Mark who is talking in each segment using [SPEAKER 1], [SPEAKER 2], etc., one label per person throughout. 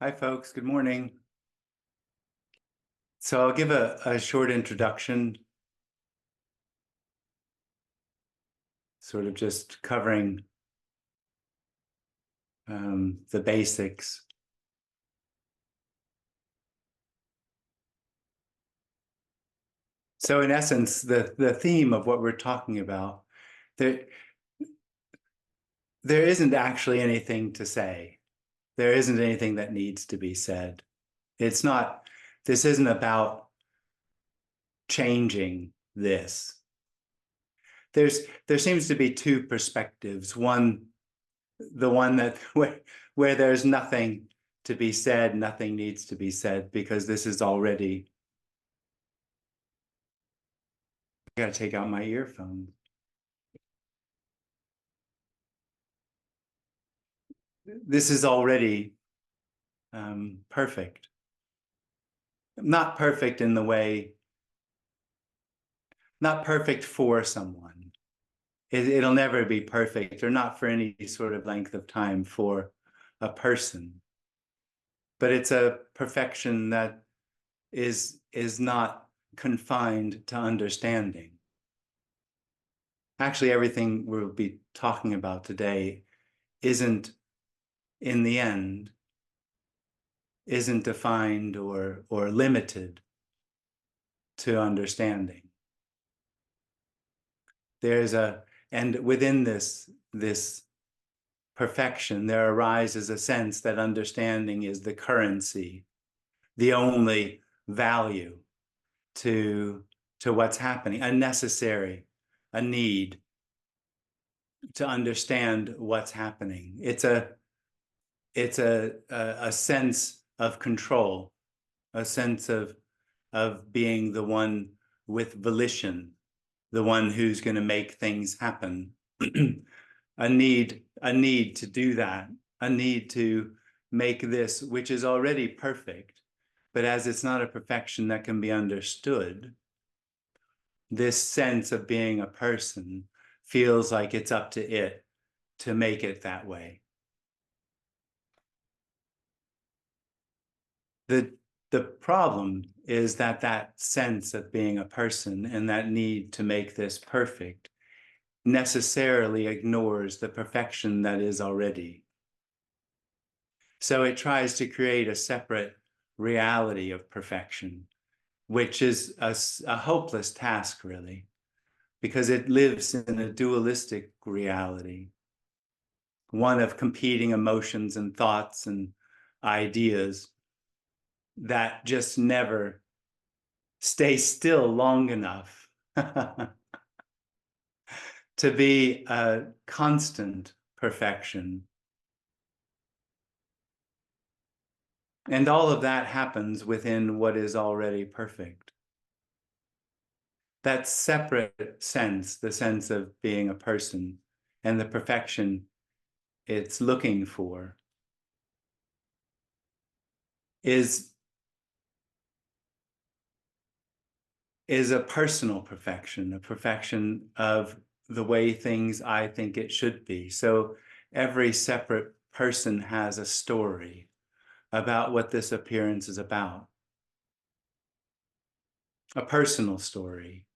[SPEAKER 1] Hi, folks. Good morning. So I'll give a short introduction, sort of just covering the basics. So in essence, the theme of what we're talking about, there isn't actually anything to say. There isn't anything that needs to be said. This isn't about changing this. There seems to be two perspectives. One, the one that where there's nothing to be said, nothing needs to be said, because this is already. I gotta take out my earphones. This is already perfect. Not perfect in the way, not perfect for someone. It'll never be perfect, or not for any sort of length of time for a person. But it's a perfection that is not confined to understanding. Actually, everything we'll be talking about today isn't, in the end, isn't defined or limited to understanding. And within this perfection, there arises a sense that understanding is the currency, the only value to what's happening, a necessary, a need to understand what's happening. It's a sense of control, a sense of being the one with volition, the one who's going to make things happen. a need to do that, a need to make this, which is already perfect, but as it's not a perfection that can be understood, this sense of being a person feels like it's up to it to make it that way. The problem is that sense of being a person and that need to make this perfect necessarily ignores the perfection that is already. So it tries to create a separate reality of perfection, which is a hopeless task, really, because it lives in a dualistic reality, one of competing emotions and thoughts and ideas that just never stay still long enough to be a constant perfection. And all of that happens within what is already perfect. That separate sense, the sense of being a person, and the perfection it's looking for, is a personal perfection, a perfection of the way things I think it should be. So every separate person has a story about what this appearance is about, a personal story.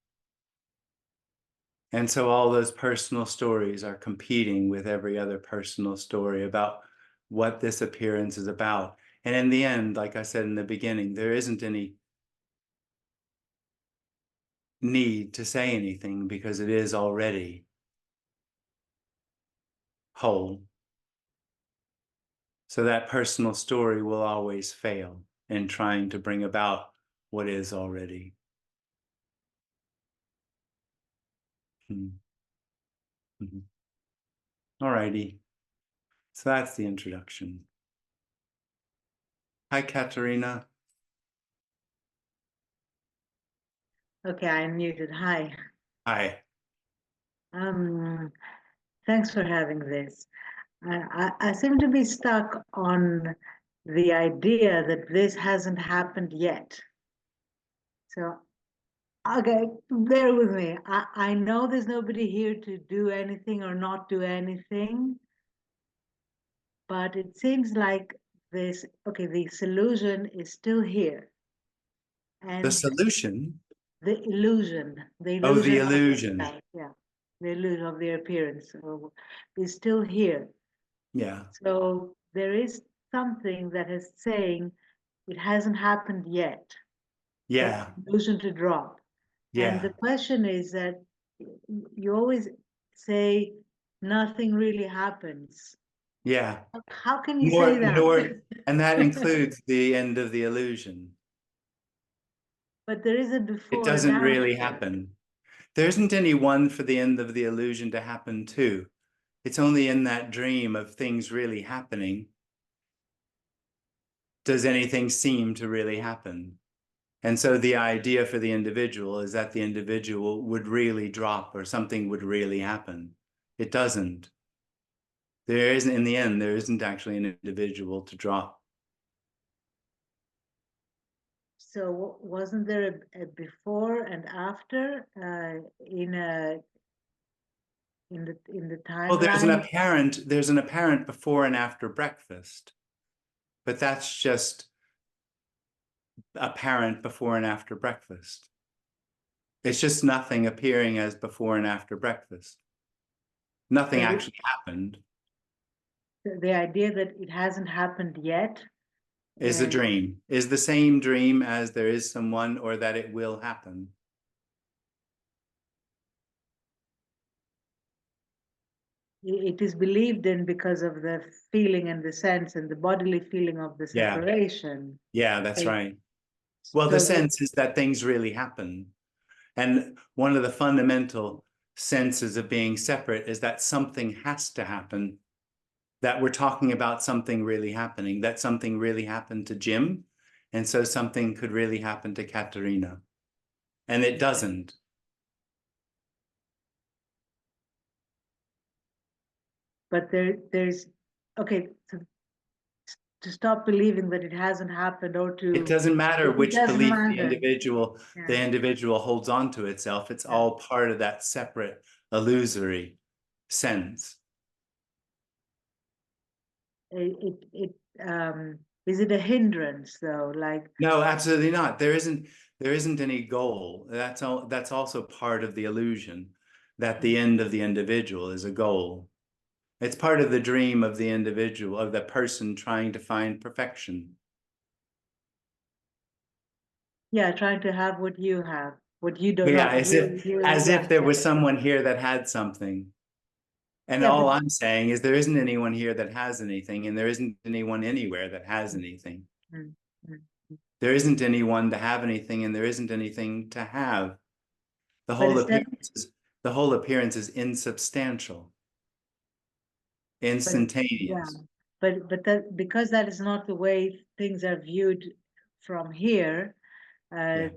[SPEAKER 1] And so all those personal stories are competing with every other personal story about what this appearance is about. And in the end, like I said in the beginning, there isn't any need to say anything because it is already whole. So that personal story will always fail in trying to bring about what is already. Mm-hmm. All righty. So that's the introduction. Hi, Katerina.
[SPEAKER 2] Okay, I'm muted. Hi.
[SPEAKER 1] Hi.
[SPEAKER 2] Thanks for having this. I seem to be stuck on the idea that this hasn't happened yet. So, okay, bear with me. I know there's nobody here to do anything or not do anything, but it seems like this, okay, the solution is still here.
[SPEAKER 1] The
[SPEAKER 2] And
[SPEAKER 1] solution,
[SPEAKER 2] the illusion
[SPEAKER 1] oh, the
[SPEAKER 2] of
[SPEAKER 1] illusion.
[SPEAKER 2] yeah, the illusion of their appearance is still here.
[SPEAKER 1] Yeah,
[SPEAKER 2] So there is something that is saying it hasn't happened yet for
[SPEAKER 1] yeah,
[SPEAKER 2] the illusion to drop. And the
[SPEAKER 1] yeah,
[SPEAKER 2] question is that you always say nothing really happens.
[SPEAKER 1] yeah.
[SPEAKER 2] How can you say that?
[SPEAKER 1] And that includes the end of the illusion.
[SPEAKER 2] But there is a
[SPEAKER 1] It
[SPEAKER 2] before and
[SPEAKER 1] doesn't really
[SPEAKER 2] after.
[SPEAKER 1] happen. There isn't any one for the end of the illusion to happen too. It's only in that dream of things really happening does anything seem to really happen. And so the idea for the individual is that the individual would really drop or something would really happen. It doesn't. There isn't, in the end, there isn't actually an individual to drop.
[SPEAKER 2] So wasn't there a before and after in the
[SPEAKER 1] Well,
[SPEAKER 2] timeline?
[SPEAKER 1] there's an apparent before and after breakfast, but that's just apparent before and after breakfast. It's just nothing appearing as before and after breakfast. Nothing
[SPEAKER 2] So
[SPEAKER 1] actually happened.
[SPEAKER 2] the idea that it hasn't happened yet,
[SPEAKER 1] Is the dream, is the same dream as there is someone or that it will happen.
[SPEAKER 2] it is believed in because of the feeling and the sense and the bodily feeling of the
[SPEAKER 1] Yeah,
[SPEAKER 2] separation.
[SPEAKER 1] yeah, that's
[SPEAKER 2] So
[SPEAKER 1] right. Well, the
[SPEAKER 2] so the,
[SPEAKER 1] sense is that things really happen. And one of the fundamental senses of being separate is that something has to happen, that we're talking about something really happening, that something really happened to Jim. And so something could really happen to Katerina. And it doesn't.
[SPEAKER 2] but there's okay, so to stop believing that it hasn't happened or
[SPEAKER 1] It
[SPEAKER 2] to
[SPEAKER 1] doesn't matter
[SPEAKER 2] it
[SPEAKER 1] which
[SPEAKER 2] doesn't
[SPEAKER 1] belief
[SPEAKER 2] matter.
[SPEAKER 1] the
[SPEAKER 2] Yeah,
[SPEAKER 1] individual holds on to itself. It's
[SPEAKER 2] yeah.
[SPEAKER 1] all part of that separate, illusory sense.
[SPEAKER 2] It is it a hindrance though? Like
[SPEAKER 1] No, absolutely not. There isn't any goal. That's also part of the illusion that the end of the individual is a goal. It's part of the dream of the individual, of the person trying to find perfection.
[SPEAKER 2] yeah, trying to have what you have, what you do
[SPEAKER 1] Yeah,
[SPEAKER 2] not you
[SPEAKER 1] as
[SPEAKER 2] yeah,
[SPEAKER 1] if there
[SPEAKER 2] yeah.
[SPEAKER 1] was someone here that had something. And
[SPEAKER 2] Yeah, but
[SPEAKER 1] all I'm saying is there isn't anyone here that has anything, and there isn't anyone anywhere that has anything.
[SPEAKER 2] mm, mm.
[SPEAKER 1] There isn't anyone to have anything, and there isn't anything to have. The
[SPEAKER 2] But
[SPEAKER 1] whole
[SPEAKER 2] is that
[SPEAKER 1] appearance is the whole appearance is insubstantial,
[SPEAKER 2] but yeah,
[SPEAKER 1] instantaneous.
[SPEAKER 2] but that because that is not the way things are viewed from here.
[SPEAKER 1] Yeah,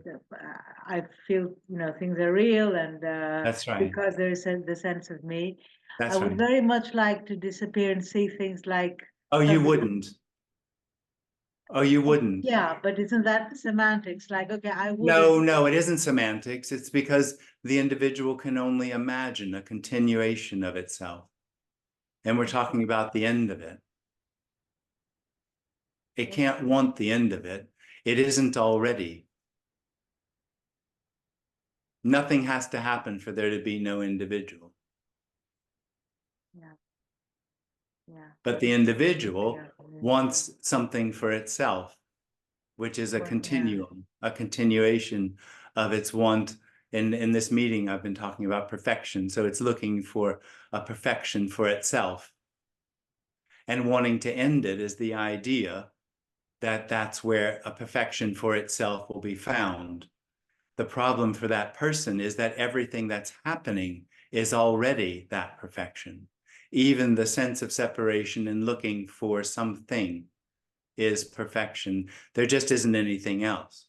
[SPEAKER 2] I feel things are real, and
[SPEAKER 1] that's right.
[SPEAKER 2] because there is the sense of me, I
[SPEAKER 1] That's
[SPEAKER 2] would
[SPEAKER 1] right.
[SPEAKER 2] very much like to disappear and see things like
[SPEAKER 1] Oh, you
[SPEAKER 2] something.
[SPEAKER 1] wouldn't. Oh, you wouldn't.
[SPEAKER 2] Yeah, but isn't that semantics? Like, okay, I wouldn't.
[SPEAKER 1] No, no, it isn't semantics. It's because the individual can only imagine a continuation of itself. And we're talking about the end of it. It can't want the end of it. It isn't already. Nothing has to happen for there to be no individual.
[SPEAKER 2] Yeah, yeah.
[SPEAKER 1] But the individual
[SPEAKER 2] Yeah,
[SPEAKER 1] wants something for itself, which is a
[SPEAKER 2] well, yeah.
[SPEAKER 1] continuum, a continuation of its want. In this meeting, I've been talking about perfection. So it's looking for a perfection for itself. And wanting to end it is the idea that that's where a perfection for itself will be found. The problem for that person is that everything that's happening is already that perfection. Even the sense of separation and looking for something is perfection. There just isn't anything else.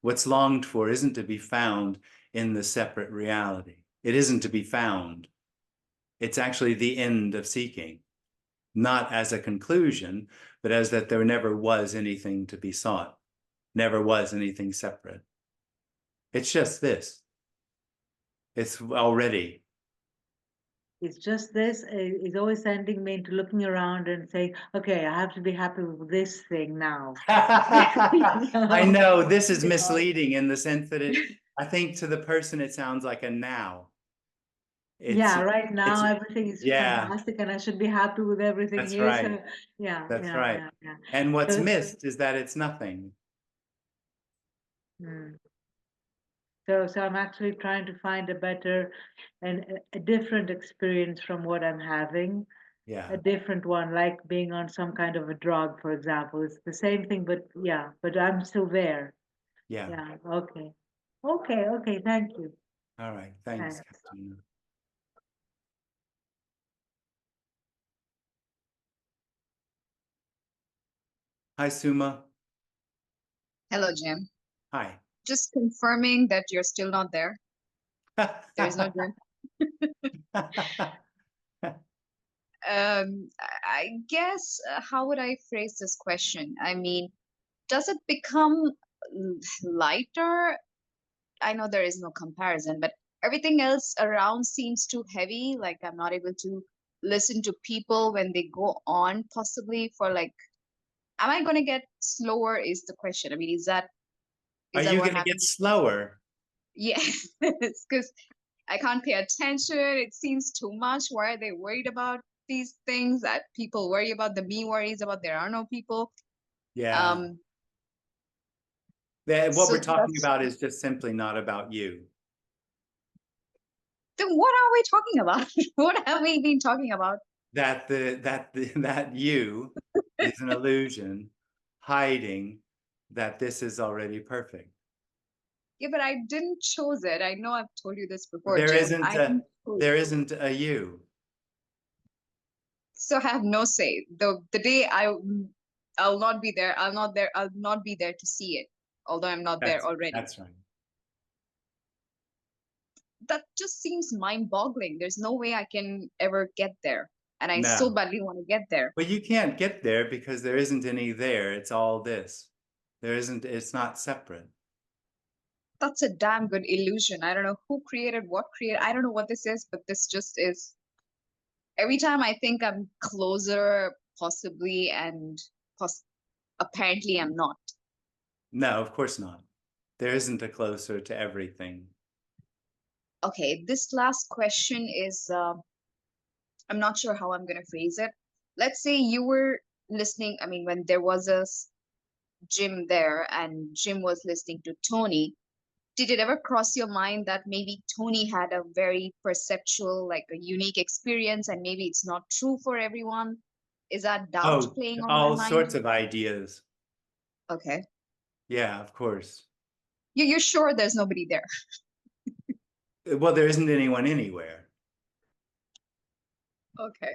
[SPEAKER 1] What's longed for isn't to be found in the separate reality. It isn't to be found. It's actually the end of seeking, not as a conclusion, but as that there never was anything to be sought, never was anything separate. It's just this. It's already.
[SPEAKER 2] It's just this. It's always sending me into looking around and saying, okay, I have to be happy with this thing now.
[SPEAKER 1] I know this is
[SPEAKER 2] Yeah.
[SPEAKER 1] misleading in the sense that I think to the person it sounds like a now.
[SPEAKER 2] Yeah,
[SPEAKER 1] It's
[SPEAKER 2] right now
[SPEAKER 1] it's
[SPEAKER 2] everything is
[SPEAKER 1] yeah,
[SPEAKER 2] fantastic and I should be happy with everything
[SPEAKER 1] that's
[SPEAKER 2] here.
[SPEAKER 1] right.
[SPEAKER 2] So yeah,
[SPEAKER 1] That's
[SPEAKER 2] yeah,
[SPEAKER 1] right.
[SPEAKER 2] yeah, yeah.
[SPEAKER 1] And what's
[SPEAKER 2] So,
[SPEAKER 1] missed is that it's nothing.
[SPEAKER 2] mm. So I'm actually trying to find a better and a different experience from what I'm having,
[SPEAKER 1] Yeah.
[SPEAKER 2] a different one, like being on some kind of a drug, for example. It's the same thing, but yeah, but I'm still there.
[SPEAKER 1] Yeah.
[SPEAKER 2] Yeah, okay. Okay, okay, thank you.
[SPEAKER 1] All right. Thanks,
[SPEAKER 2] Thanks.
[SPEAKER 1] Captain. Hi, Suma.
[SPEAKER 3] Hello, Jim.
[SPEAKER 1] Hi.
[SPEAKER 3] Just confirming that you're still not there. There is no Jim. I guess, how would I phrase this question? I mean, does it become lighter? I know there is no comparison, but everything else around seems too heavy. Like I'm not able to listen to people when they go on, possibly for like, am I going to get slower? Is the question. I mean,
[SPEAKER 1] Are
[SPEAKER 3] is that
[SPEAKER 1] you
[SPEAKER 3] what
[SPEAKER 1] going to get
[SPEAKER 3] happens?
[SPEAKER 1] slower?
[SPEAKER 3] Yes, because I can't pay attention. It seems too much. Why are they worried about these things that people worry about? The me worries about there are no people.
[SPEAKER 1] Yeah.
[SPEAKER 3] Um,
[SPEAKER 1] What
[SPEAKER 3] so
[SPEAKER 1] we're talking
[SPEAKER 3] that's
[SPEAKER 1] about is just simply not about you.
[SPEAKER 3] then what are we talking about? What have we been talking about?
[SPEAKER 1] That you is an illusion hiding that this is already perfect.
[SPEAKER 3] Yeah, but I didn't choose it. I know I've told you this before,
[SPEAKER 1] There
[SPEAKER 3] Jim.
[SPEAKER 1] isn't
[SPEAKER 3] I
[SPEAKER 1] a
[SPEAKER 3] didn't choose
[SPEAKER 1] there
[SPEAKER 3] it.
[SPEAKER 1] isn't a you.
[SPEAKER 3] So I have no say. The day I'll not be there, I'll not there, I'll not be there to see it, although I'm not there already.
[SPEAKER 1] That's right.
[SPEAKER 3] That just seems mind-boggling. There's no way I can ever get there. And I so
[SPEAKER 1] No.
[SPEAKER 3] badly want to get there.
[SPEAKER 1] Well, you can't get there because there isn't any there. It's all this. It's not separate.
[SPEAKER 3] That's a damn good illusion. I don't know who created what created. I don't know what this is, but this just is. Every time I think I'm closer, possibly, and apparently I'm not.
[SPEAKER 1] No, of course not. There isn't a closer to everything.
[SPEAKER 3] Okay, this last question is, I'm not sure how I'm going to phrase it. Let's say you were listening, I mean, when there was a Jim there and Jim was listening to Tony, did it ever cross your mind that maybe Tony had a very perceptual, like a unique experience, and maybe it's not true for everyone? Is that doubt
[SPEAKER 1] Oh,
[SPEAKER 3] playing on your
[SPEAKER 1] all
[SPEAKER 3] mind?
[SPEAKER 1] sorts of ideas.
[SPEAKER 3] Okay.
[SPEAKER 1] Yeah, of course.
[SPEAKER 3] You're sure there's nobody there?
[SPEAKER 1] Well, there isn't anyone anywhere.
[SPEAKER 3] Okay.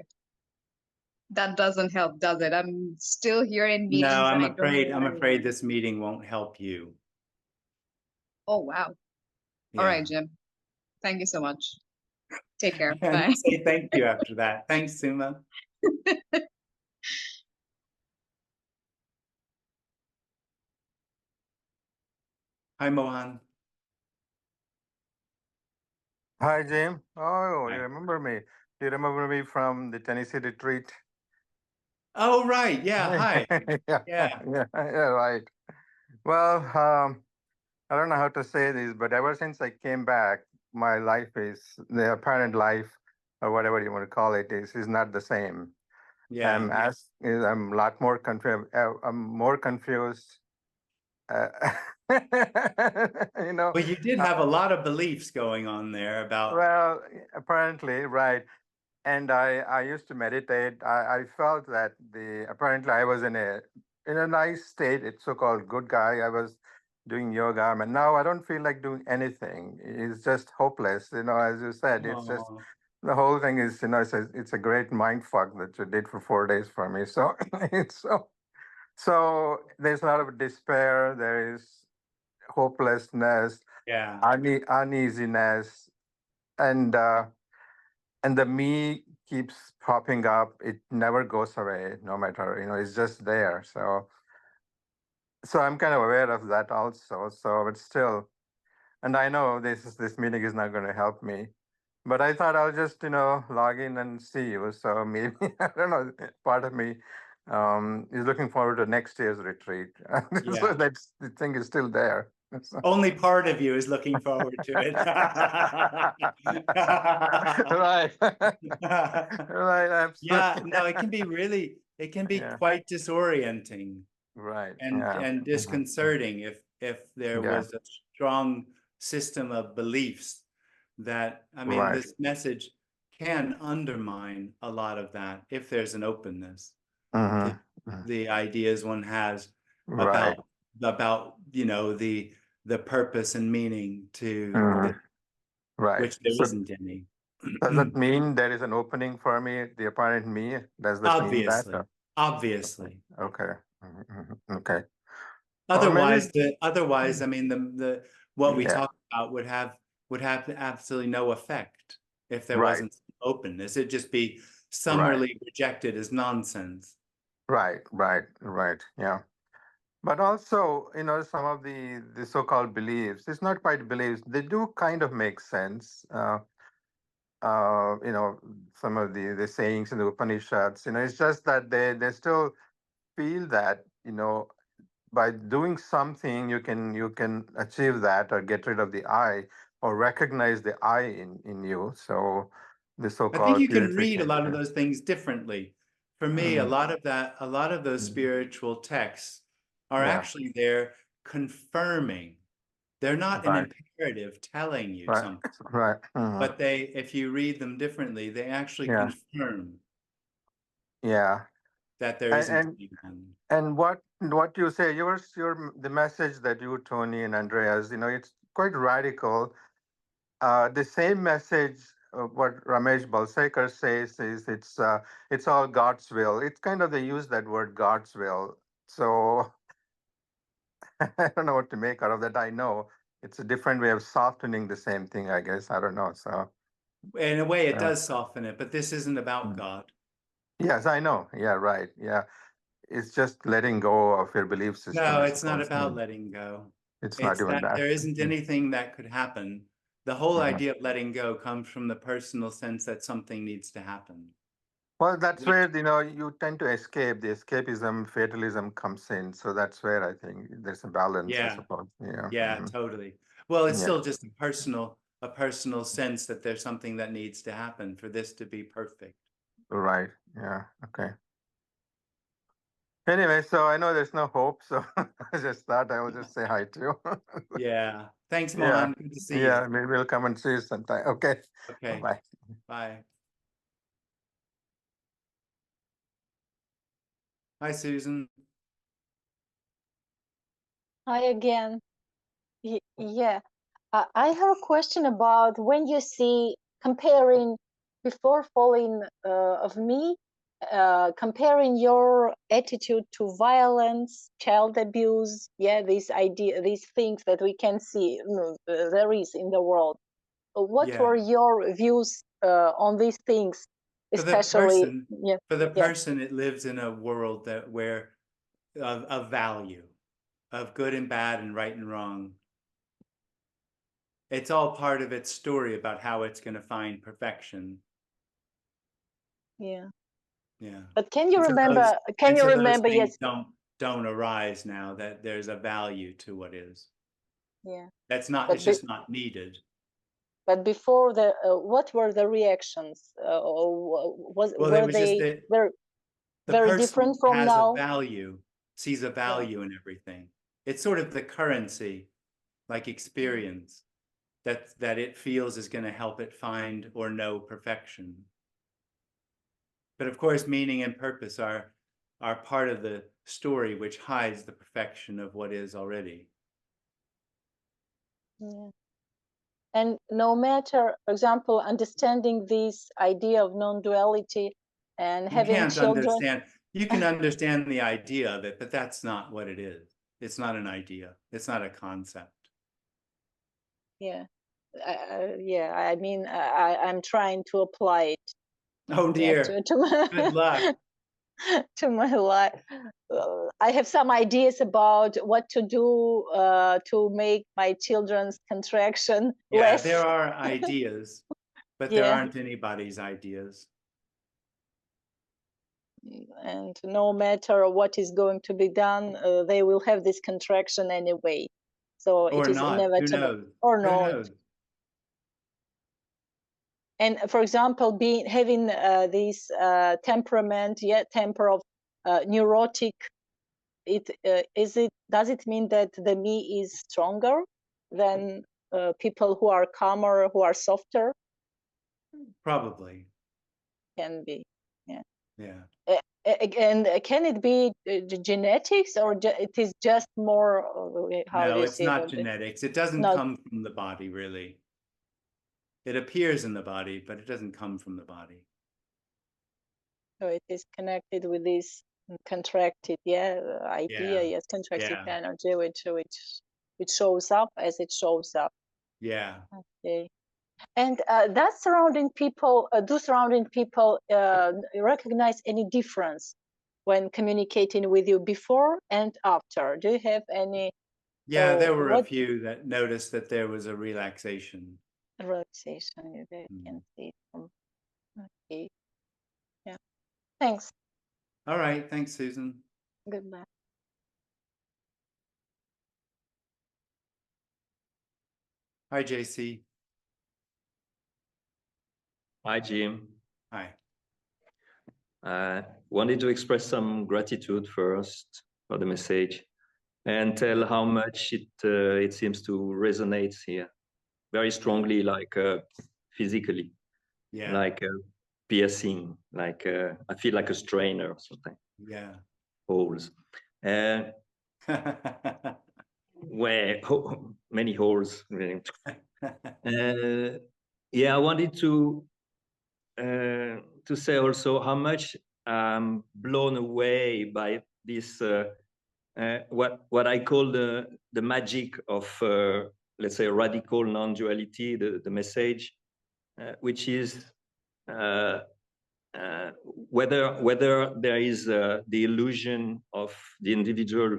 [SPEAKER 3] That doesn't help, does it? I'm still here in
[SPEAKER 1] No,
[SPEAKER 3] meetings and
[SPEAKER 1] I'm
[SPEAKER 3] I don't know
[SPEAKER 1] afraid
[SPEAKER 3] what I want.
[SPEAKER 1] this meeting won't help you.
[SPEAKER 3] Oh, wow. All
[SPEAKER 1] Yeah.
[SPEAKER 3] right, Jim. Thank you so much. Take care.
[SPEAKER 1] And
[SPEAKER 3] Bye.
[SPEAKER 1] say thank you after that. Thanks, Suma. Hi, Mohan.
[SPEAKER 4] Hi, Jim. Oh, you
[SPEAKER 1] Hi.
[SPEAKER 4] remember me? Do you remember me from the Tennessee retreat?
[SPEAKER 1] Oh, right. Yeah. Hi.
[SPEAKER 4] Yeah,
[SPEAKER 1] Yeah.
[SPEAKER 4] yeah, right. Well, I don't know how to say this, but ever since I came back, my life the apparent life, or whatever you want to call it, is not the same.
[SPEAKER 1] Yeah.
[SPEAKER 4] I'm a lot more confused. I'm more confused. Uh, you know,
[SPEAKER 1] Well, you did have a lot of beliefs going on there about.
[SPEAKER 4] well, apparently, right. And I used to meditate. I felt that apparently I was in a nice state. It's so-called good guy. I was doing yoga, and now I don't feel like doing anything. It's just hopeless. As you said, it's just
[SPEAKER 1] Oh,
[SPEAKER 4] the whole thing is, it's a great mind fuck that you did for 4 days for me. So it's so there's a lot of despair. There is hopelessness,
[SPEAKER 1] yeah.
[SPEAKER 4] uneasiness, and the me keeps popping up. It never goes away, no matter, it's just there. So I'm kind of aware of that also. So but still, and I know this meeting is not going to help me, but I thought I'll just, log in and see you. So maybe, I don't know, part of me is looking forward to next year's retreat. So
[SPEAKER 1] Yeah.
[SPEAKER 4] that's the thing is still there. So-
[SPEAKER 1] Only part of you is looking forward to it.
[SPEAKER 4] Right. Right,
[SPEAKER 1] Yeah,
[SPEAKER 4] absolutely.
[SPEAKER 1] no, it can be
[SPEAKER 4] Yeah,
[SPEAKER 1] quite disorienting
[SPEAKER 4] right.
[SPEAKER 1] and
[SPEAKER 4] Yeah.
[SPEAKER 1] and disconcerting if there
[SPEAKER 4] Yeah.
[SPEAKER 1] was a strong system of beliefs that, I mean,
[SPEAKER 4] Right.
[SPEAKER 1] this message can undermine a lot of that if there's an openness to
[SPEAKER 4] Mm-hmm.
[SPEAKER 1] the ideas one has
[SPEAKER 4] Right.
[SPEAKER 1] about the purpose and meaning to
[SPEAKER 4] Mhm. Right.
[SPEAKER 1] which there
[SPEAKER 4] So
[SPEAKER 1] isn't any.
[SPEAKER 4] does that mean there is an opening for me, the apparent me? Does that mean that?
[SPEAKER 1] Obviously, obviously.
[SPEAKER 4] Okay. Okay. Or maybe,
[SPEAKER 1] Otherwise, I mean, the what we
[SPEAKER 4] yeah.
[SPEAKER 1] talk about would have absolutely no effect if there
[SPEAKER 4] Right.
[SPEAKER 1] wasn't openness. It'd just be
[SPEAKER 4] Right.
[SPEAKER 1] summarily rejected as nonsense.
[SPEAKER 4] Right. Right. Right. Yeah. But also, some of the so-called beliefs, it's not quite beliefs, they do kind of make sense. You know, some of the sayings in the Upanishads, it's just that they still feel that, by doing something you can achieve that or get rid of the I or recognize the I in you. So the
[SPEAKER 1] I think
[SPEAKER 4] so-called
[SPEAKER 1] you can read a lot of
[SPEAKER 4] purification.
[SPEAKER 1] those things differently. For me,
[SPEAKER 4] Mm,
[SPEAKER 1] a lot of those
[SPEAKER 4] mm,
[SPEAKER 1] spiritual texts are
[SPEAKER 4] yeah,
[SPEAKER 1] actually there confirming. They're not an
[SPEAKER 4] right,
[SPEAKER 1] imperative telling you
[SPEAKER 4] right,
[SPEAKER 1] something,
[SPEAKER 4] right.
[SPEAKER 1] but if you read them differently, they actually
[SPEAKER 4] Yeah,
[SPEAKER 1] confirm
[SPEAKER 4] yeah.
[SPEAKER 1] that there
[SPEAKER 4] And
[SPEAKER 1] isn't
[SPEAKER 4] and
[SPEAKER 1] anyone.
[SPEAKER 4] and what you say, the message that you, Tony and Andreas, it's quite radical. The same message, what Ramesh Balsekar says is it's all God's will. It's kind of they use that word God's will. So I don't know what to make out of that. I know it's a different way of softening the same thing, I guess. I don't know. So
[SPEAKER 1] In a way, it
[SPEAKER 4] uh,
[SPEAKER 1] does soften it, but this isn't about
[SPEAKER 4] mm.
[SPEAKER 1] God.
[SPEAKER 4] Yes, I know. Yeah, right. Yeah. It's just letting go of your belief system,
[SPEAKER 1] No,
[SPEAKER 4] I
[SPEAKER 1] it's not
[SPEAKER 4] suppose.
[SPEAKER 1] about letting go.
[SPEAKER 4] It's not
[SPEAKER 1] It's
[SPEAKER 4] even
[SPEAKER 1] that
[SPEAKER 4] that.
[SPEAKER 1] there isn't anything that could happen. The whole
[SPEAKER 4] Mhm.
[SPEAKER 1] idea of letting go comes from the personal sense that something needs to happen.
[SPEAKER 4] Well, that's
[SPEAKER 1] Which,
[SPEAKER 4] where, you tend to escape. The escapism, fatalism comes in. So that's where I think there's a balance, I
[SPEAKER 1] yeah,
[SPEAKER 4] suppose. Yeah.
[SPEAKER 1] yeah,
[SPEAKER 4] Mhm.
[SPEAKER 1] totally. Well, it's
[SPEAKER 4] Yeah.
[SPEAKER 1] still just a personal sense that there's something that needs to happen for this to be perfect.
[SPEAKER 4] Right. Yeah. Okay. Anyway, so I know there's no hope. So I just thought I would just say hi to you.
[SPEAKER 1] Yeah. Thanks,
[SPEAKER 4] Yeah.
[SPEAKER 1] Mohan. Good to see you.
[SPEAKER 4] Yeah. Maybe we'll come and see you sometime. Okay.
[SPEAKER 1] Okay.
[SPEAKER 4] Bye.
[SPEAKER 1] Bye. Hi, Susan.
[SPEAKER 5] Hi again. Yeah, I have a question about when you see comparing before falling of me, comparing your attitude to violence, child abuse, yeah, these things that we can see there is in the world. What
[SPEAKER 1] Yeah.
[SPEAKER 5] were your views on these things,
[SPEAKER 1] For the
[SPEAKER 5] especially?
[SPEAKER 1] person,
[SPEAKER 5] Yeah,
[SPEAKER 1] for the
[SPEAKER 5] yeah,
[SPEAKER 1] person, it lives in a world where of value, of good and bad and right and wrong. It's all part of its story about how it's going to find perfection.
[SPEAKER 5] yeah.
[SPEAKER 1] Yeah.
[SPEAKER 5] But can you
[SPEAKER 1] And so
[SPEAKER 5] remember? Can
[SPEAKER 1] and
[SPEAKER 5] you
[SPEAKER 1] so those
[SPEAKER 5] remember?
[SPEAKER 1] things
[SPEAKER 5] Yes.
[SPEAKER 1] don't arise now, that there's a value to what is.
[SPEAKER 5] Yeah.
[SPEAKER 1] It's
[SPEAKER 5] But
[SPEAKER 1] just not needed.
[SPEAKER 5] But before the, what were the reactions?
[SPEAKER 1] Well, it
[SPEAKER 5] Were
[SPEAKER 1] was just
[SPEAKER 5] they
[SPEAKER 1] that
[SPEAKER 5] very
[SPEAKER 1] the
[SPEAKER 5] very
[SPEAKER 1] person
[SPEAKER 5] different from
[SPEAKER 1] has a
[SPEAKER 5] now?
[SPEAKER 1] value, sees a
[SPEAKER 5] Yeah.
[SPEAKER 1] value in everything. It's sort of the currency, like experience, that it feels is going to help it find or know perfection. But of course, meaning and purpose are part of the story which hides the perfection of what is already.
[SPEAKER 5] Yeah. And no matter, for example, understanding this idea of non-duality and
[SPEAKER 1] You
[SPEAKER 5] having
[SPEAKER 1] can't
[SPEAKER 5] children.
[SPEAKER 1] understand. You can understand the idea of it, but that's not what it is. It's not an idea. It's not a concept.
[SPEAKER 5] Yeah. Yeah. I mean, I'm trying to apply it.
[SPEAKER 1] Oh
[SPEAKER 5] Yeah.
[SPEAKER 1] dear.
[SPEAKER 5] To my,
[SPEAKER 1] Good luck.
[SPEAKER 5] to my life. I have some ideas about what to do to make my children's contraction
[SPEAKER 1] Yeah,
[SPEAKER 5] less.
[SPEAKER 1] there are ideas. But there
[SPEAKER 5] Yeah.
[SPEAKER 1] aren't anybody's ideas.
[SPEAKER 5] And no matter what is going to be done, they will have this contraction anyway. So
[SPEAKER 1] Or
[SPEAKER 5] it is
[SPEAKER 1] not. Who
[SPEAKER 5] inevitable.
[SPEAKER 1] knows?
[SPEAKER 5] Or
[SPEAKER 1] Who
[SPEAKER 5] not.
[SPEAKER 1] knows?
[SPEAKER 5] And for example, having this temperament, temper of neurotic, does it mean that the me is stronger than people who are calmer, who are softer?
[SPEAKER 1] Probably.
[SPEAKER 5] Can be, yeah.
[SPEAKER 1] Yeah.
[SPEAKER 5] And can it be genetics, or it is just more? How do
[SPEAKER 1] No,
[SPEAKER 5] you
[SPEAKER 1] it's
[SPEAKER 5] see
[SPEAKER 1] not
[SPEAKER 5] about it?
[SPEAKER 1] genetics. It doesn't
[SPEAKER 5] Not-
[SPEAKER 1] come from the body, really. It appears in the body, but it doesn't come from the body.
[SPEAKER 5] So it is connected with this contracted, idea,
[SPEAKER 1] Yeah.
[SPEAKER 5] yes, contracted
[SPEAKER 1] Yeah.
[SPEAKER 5] energy, which shows up as it shows up.
[SPEAKER 1] Yeah.
[SPEAKER 5] Okay. And do surrounding people recognize any difference when communicating with you before and after? Do you have any?
[SPEAKER 1] Yeah, there were a
[SPEAKER 5] what
[SPEAKER 1] few that noticed that there was a relaxation.
[SPEAKER 5] relaxation you guys
[SPEAKER 1] Mm.
[SPEAKER 5] can see from? Okay. Yeah. Thanks.
[SPEAKER 1] All right. Thanks, Susan.
[SPEAKER 5] Goodbye.
[SPEAKER 1] Hi, JC.
[SPEAKER 6] Hi, Jim.
[SPEAKER 1] Hi.
[SPEAKER 6] Wanted to express some gratitude first for the message and tell how much it seems to resonate here very strongly, like physically,
[SPEAKER 1] Yeah.
[SPEAKER 6] like piercing, like I feel like a strainer or something,
[SPEAKER 1] Yeah.
[SPEAKER 6] holes. Where many holes. Really. Yeah, I wanted to say also how much I'm blown away by this what I call the magic of let's say radical non-duality, the message, which is whether there is the illusion of the individual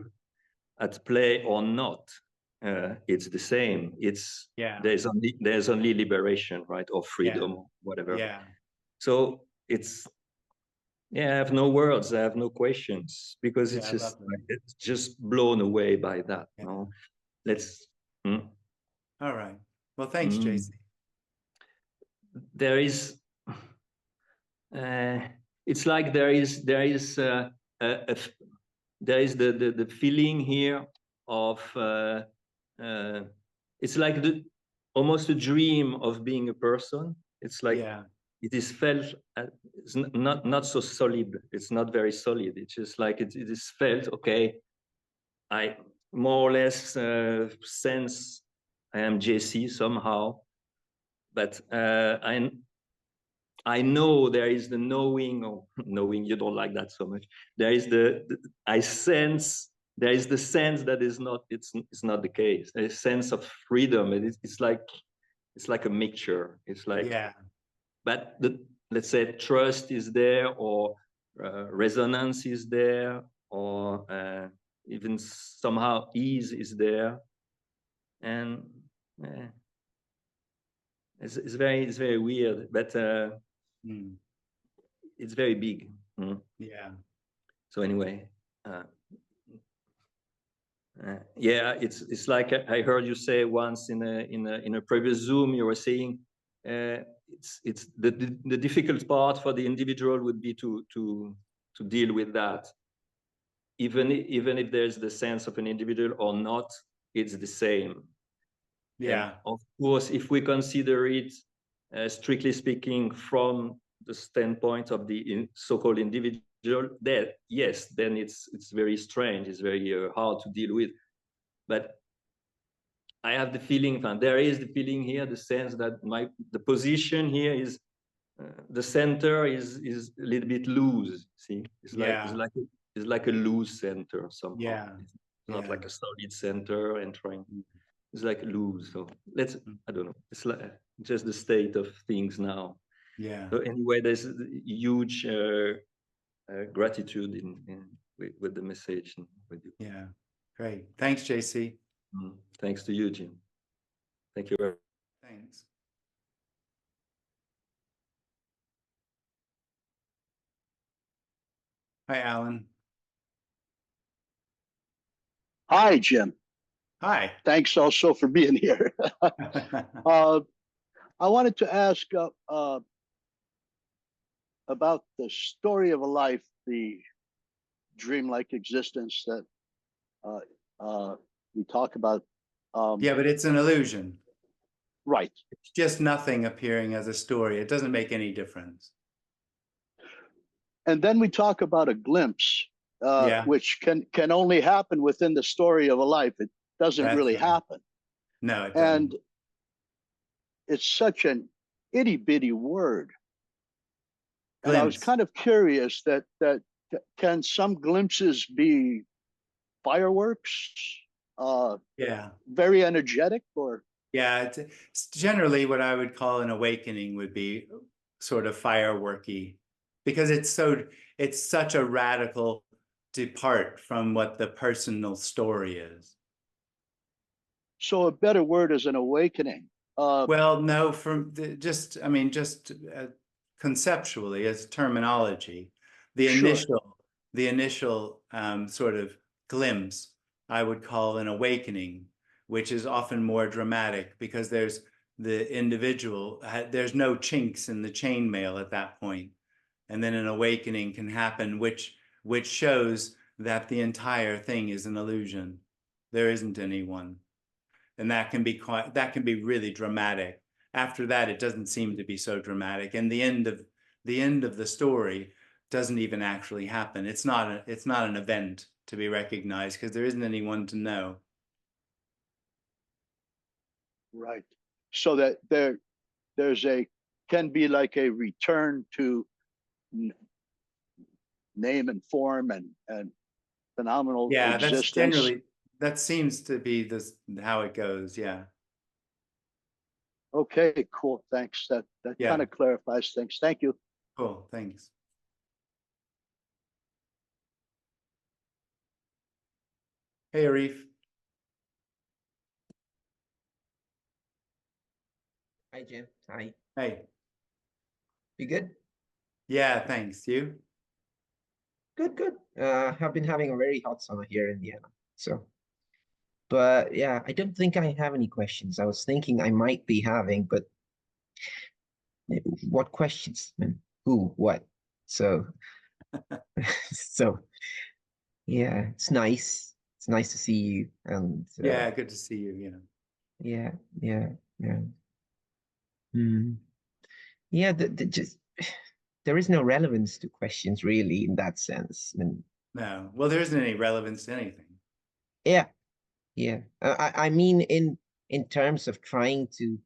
[SPEAKER 6] at play or not, it's the same. It's
[SPEAKER 1] Yeah.
[SPEAKER 6] there's only liberation, right, or freedom, or whatever.
[SPEAKER 1] Yeah.
[SPEAKER 6] So it's I have no words, I have no questions, because it's
[SPEAKER 1] Yeah,
[SPEAKER 6] just
[SPEAKER 1] lovely.
[SPEAKER 6] like, it's just blown away by that.
[SPEAKER 1] Yeah.
[SPEAKER 6] No, let's.
[SPEAKER 1] All right. Well, thanks, JC.
[SPEAKER 6] There is. It's like there is there is the feeling here of it's like almost a dream of being a person. It's like
[SPEAKER 1] Yeah.
[SPEAKER 6] it is felt it's not so solid. It's not very solid. It's just like it is felt. Okay, I more or less sense I am JC somehow, but I know there is the knowing, or knowing you don't like that so much. There is I sense there is the sense that is not it's not the case. A sense of freedom. It's like a mixture. It's like
[SPEAKER 1] Yeah.
[SPEAKER 6] but let's say trust is there, or resonance is there, or even somehow ease is there, and it's very weird, but it's very big.
[SPEAKER 1] Yeah.
[SPEAKER 6] So anyway, yeah, it's like I heard you say once in a previous Zoom. You were saying it's the difficult part for the individual would be to deal with that. Even if there's the sense of an individual or not, it's the same.
[SPEAKER 1] Yeah.
[SPEAKER 6] And of course, if we consider it strictly speaking from the standpoint of the so-called individual, then yes, then it's very strange. It's very hard to deal with. But I have the feeling, there is the feeling here, the sense that the position here is the center is a little bit loose. See, it's like a loose center somehow.
[SPEAKER 1] Yeah.
[SPEAKER 6] It's not like a solid center entering. It's like loose. So I don't know. It's like just the state of things now.
[SPEAKER 1] Yeah.
[SPEAKER 6] So anyway, there's huge gratitude with the message and with you.
[SPEAKER 1] Yeah. Great. Thanks, JC.
[SPEAKER 6] Mm. Thanks to you, Jim. Thank you very much.
[SPEAKER 1] Thanks. Hi, Alan.
[SPEAKER 7] Hi, Jim.
[SPEAKER 1] Hi.
[SPEAKER 7] Thanks also for being here. I wanted to ask about the story of a life, the dreamlike existence that we talk about.
[SPEAKER 1] Yeah, but it's an illusion.
[SPEAKER 7] Right.
[SPEAKER 1] It's just nothing appearing as a story. It doesn't make any difference.
[SPEAKER 7] And then we talk about a glimpse,
[SPEAKER 1] Yeah.
[SPEAKER 7] which can only happen within the story of a life. It doesn't
[SPEAKER 1] That's
[SPEAKER 7] really
[SPEAKER 1] right.
[SPEAKER 7] happen.
[SPEAKER 1] No, it doesn't.
[SPEAKER 7] And it's such an itty bitty word. And I was
[SPEAKER 1] Glimpse.
[SPEAKER 7] kind of curious that can some glimpses be fireworks,
[SPEAKER 1] Yeah.
[SPEAKER 7] very energetic, or
[SPEAKER 1] Yeah, it's generally what I would call an awakening would be sort of fireworky, because it's such a radical depart from what the personal story is.
[SPEAKER 7] so a better word is an awakening.
[SPEAKER 1] Well, no, I mean, conceptually as terminology, the
[SPEAKER 7] Sure.
[SPEAKER 1] initial sort of glimpse, I would call an awakening, which is often more dramatic because there's the individual, there's no chinks in the chainmail at that point. And then an awakening can happen, which shows that the entire thing is an illusion. There isn't any one. And that can be really dramatic. After that, it doesn't seem to be so dramatic. And the end of the story doesn't even actually happen. It's not an event to be recognized because there isn't anyone to know.
[SPEAKER 7] Right. So that there's can be like a return to name and form and phenomenal
[SPEAKER 1] Yeah,
[SPEAKER 7] existence.
[SPEAKER 1] that seems to be how it goes. Yeah.
[SPEAKER 7] Okay, cool. Thanks. That
[SPEAKER 1] Yeah.
[SPEAKER 7] kind of clarifies things. Thank you.
[SPEAKER 1] Cool. Thanks. Hey, Arif.
[SPEAKER 8] Hi, Jim. Hi.
[SPEAKER 1] Hey.
[SPEAKER 8] You good?
[SPEAKER 1] Yeah, thanks. You?
[SPEAKER 8] Good, good. I've been having a very hot summer here in Vienna. So, but yeah, I don't think I have any questions. I was thinking I might be having, but what questions? I mean, who, what? So, so yeah, it's nice. It's nice to see you. And
[SPEAKER 1] Yeah, good to see you.
[SPEAKER 8] yeah, yeah, yeah. Hmm. Yeah, just there is no relevance to questions really in that sense. I mean,
[SPEAKER 1] No. Well, there isn't any relevance to anything.
[SPEAKER 8] yeah, yeah. I mean in terms of trying to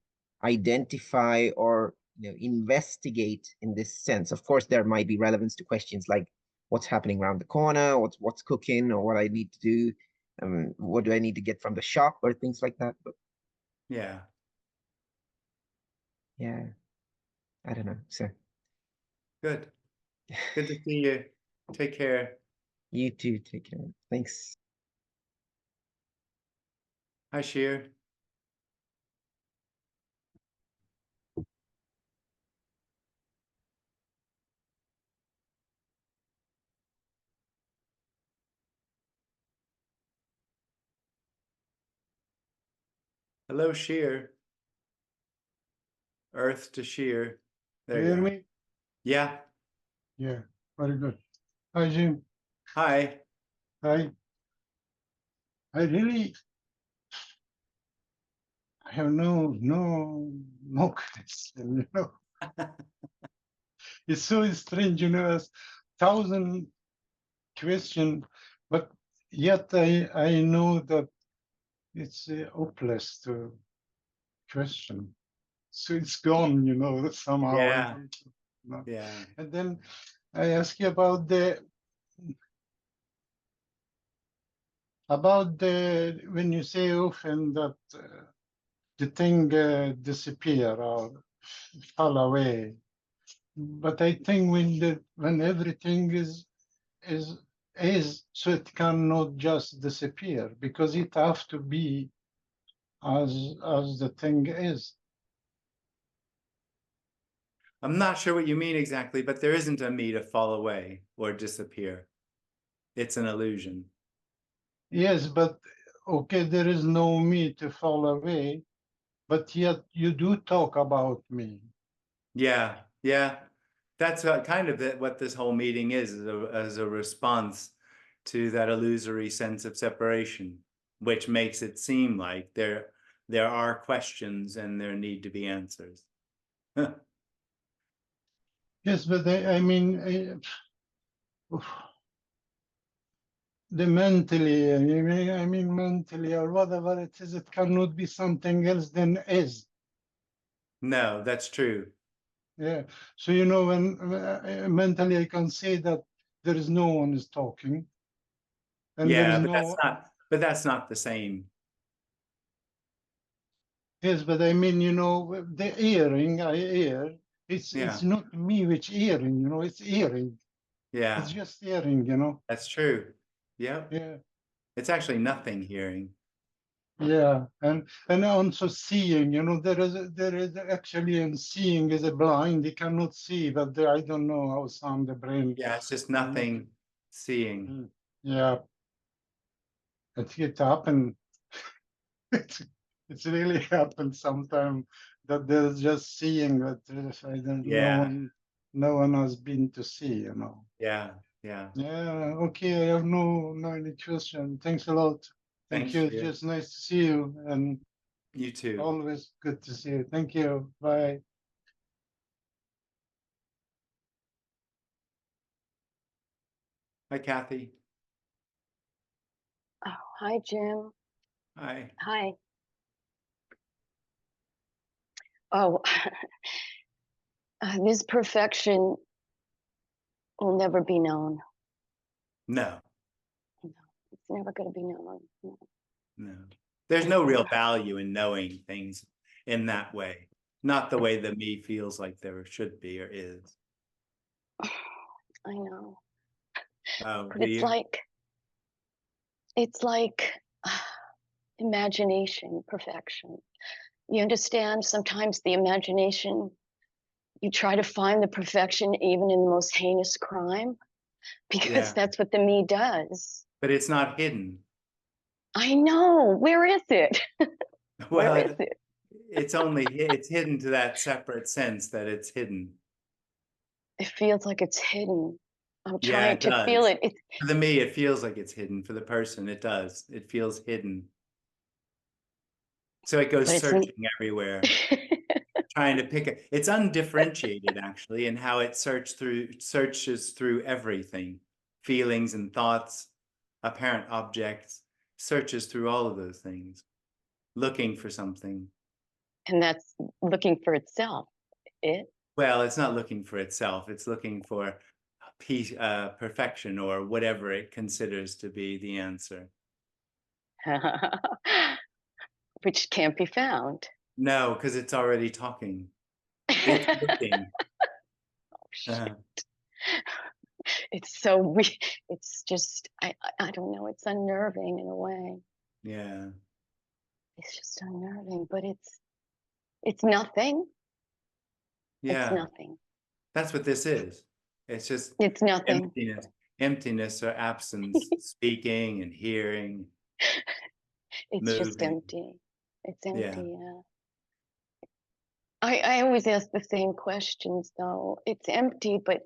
[SPEAKER 8] identify or investigate in this sense. Of course, there might be relevance to questions like what's happening around the corner, what's cooking, or what I need to do, what do I need to get from the shop, or things like that. But
[SPEAKER 1] Yeah.
[SPEAKER 8] yeah, I don't know. So
[SPEAKER 1] Good. Good to see you. Take care.
[SPEAKER 8] you too, take care. Thanks.
[SPEAKER 1] Hi, Sheer. Hello, Sheer. Earth to Sheer. There
[SPEAKER 9] You
[SPEAKER 1] you
[SPEAKER 9] hear
[SPEAKER 1] are.
[SPEAKER 9] me?
[SPEAKER 1] Yeah.
[SPEAKER 9] Yeah, very good. Hi, Jim.
[SPEAKER 1] Hi.
[SPEAKER 9] Hi. I really have no question, It's so strange, as 1,000 questions, but yet I know that it's hopeless to question. So it's gone, somehow. I
[SPEAKER 1] Yeah.
[SPEAKER 9] don't know.
[SPEAKER 1] Yeah.
[SPEAKER 9] And then I ask you about when you say often that the thing disappear or fall away. But I think when everything is so it cannot just disappear because it have to be as the thing is.
[SPEAKER 1] I'm not sure what you mean exactly, but there isn't a me to fall away or disappear. It's an illusion.
[SPEAKER 9] Yes, but okay, there is no me to fall away, but yet you do talk about me.
[SPEAKER 1] Yeah, yeah. That's kind of what this whole meeting is as a response to that illusory sense of separation, which makes it seem like there are questions and there need to be answers.
[SPEAKER 9] Yes, but I mean, the mentally, I mean mentally or whatever it is, it cannot be something else than is.
[SPEAKER 1] No, that's true.
[SPEAKER 9] Yeah. So, you know, when mentally I can say that there is no one is talking, and there
[SPEAKER 1] Yeah,
[SPEAKER 9] is
[SPEAKER 1] but that's not the same.
[SPEAKER 9] Yes, but I mean, you know, the hearing I hear, it's
[SPEAKER 1] Yeah,
[SPEAKER 9] not me which hearing, you know, it's hearing.
[SPEAKER 1] yeah,
[SPEAKER 9] It's just hearing, you know.
[SPEAKER 1] that's true. Yep.
[SPEAKER 9] Yeah.
[SPEAKER 1] It's actually nothing hearing.
[SPEAKER 9] Yeah, and also seeing, you know, there is actually in seeing is a blind, he cannot see, but I don't know how sound the brain.
[SPEAKER 1] Yeah, it's just nothing seeing.
[SPEAKER 9] Yeah, it happened. It's really happened sometime that there's just seeing that I don't
[SPEAKER 1] Yeah,
[SPEAKER 9] no one has been to see, you know.
[SPEAKER 1] yeah, yeah.
[SPEAKER 9] Yeah, okay, I have no any question. Thanks a lot. Thank
[SPEAKER 1] Thanks
[SPEAKER 9] you.
[SPEAKER 1] for
[SPEAKER 9] It's
[SPEAKER 1] your,
[SPEAKER 9] just nice to see you and
[SPEAKER 1] you too.
[SPEAKER 9] always good to see you. Thank you. Bye.
[SPEAKER 1] Hi, Kathy.
[SPEAKER 5] Oh, hi, Jim.
[SPEAKER 1] Hi.
[SPEAKER 5] Hi. Oh, this perfection will never be known.
[SPEAKER 1] No,
[SPEAKER 5] It's never going to be known. No.
[SPEAKER 1] no. There's no real value in knowing things in that way. Not the way that me feels like there should be or is.
[SPEAKER 5] I know.
[SPEAKER 1] Oh,
[SPEAKER 5] But
[SPEAKER 1] do
[SPEAKER 5] it's
[SPEAKER 1] you?
[SPEAKER 5] like imagination, perfection. You understand? Sometimes the imagination, you try to find the perfection even in the most heinous crime, because
[SPEAKER 1] Yeah,
[SPEAKER 5] that's what the me does.
[SPEAKER 1] but it's not hidden.
[SPEAKER 5] I know. Where is it?
[SPEAKER 1] Well,
[SPEAKER 5] Where is it?
[SPEAKER 1] it's hidden to that separate sense that it's hidden.
[SPEAKER 5] It feels like it's hidden. I'm
[SPEAKER 1] Yeah,
[SPEAKER 5] trying
[SPEAKER 1] it
[SPEAKER 5] to feel
[SPEAKER 1] does.
[SPEAKER 5] it. It's
[SPEAKER 1] For the me, it feels like it's hidden. For the person, it does. It feels hidden. So it goes
[SPEAKER 5] but
[SPEAKER 1] searching everywhere,
[SPEAKER 5] it's
[SPEAKER 1] trying to pick it. It's undifferentiated actually in how it searches through everything, feelings and thoughts, apparent objects, searches through all of those things, looking for something.
[SPEAKER 5] and that's looking for itself.
[SPEAKER 1] Well, it's not looking for itself. It's looking for peace, perfection, or whatever it considers to be the answer.
[SPEAKER 5] Which can't be found.
[SPEAKER 1] No, because it's already talking. It's looking. Uh,
[SPEAKER 5] It's so weird. It's just I don't know. It's unnerving in a way.
[SPEAKER 1] yeah.
[SPEAKER 5] It's just unnerving, but it's nothing. It's
[SPEAKER 1] Yeah.
[SPEAKER 5] nothing.
[SPEAKER 1] That's what this is. It's just
[SPEAKER 5] It's nothing.
[SPEAKER 1] emptiness or absence, speaking and hearing,
[SPEAKER 5] It's just
[SPEAKER 1] moving.
[SPEAKER 5] empty. It's
[SPEAKER 1] Yeah.
[SPEAKER 5] empty. Yeah. I always ask the same questions though. It's empty, but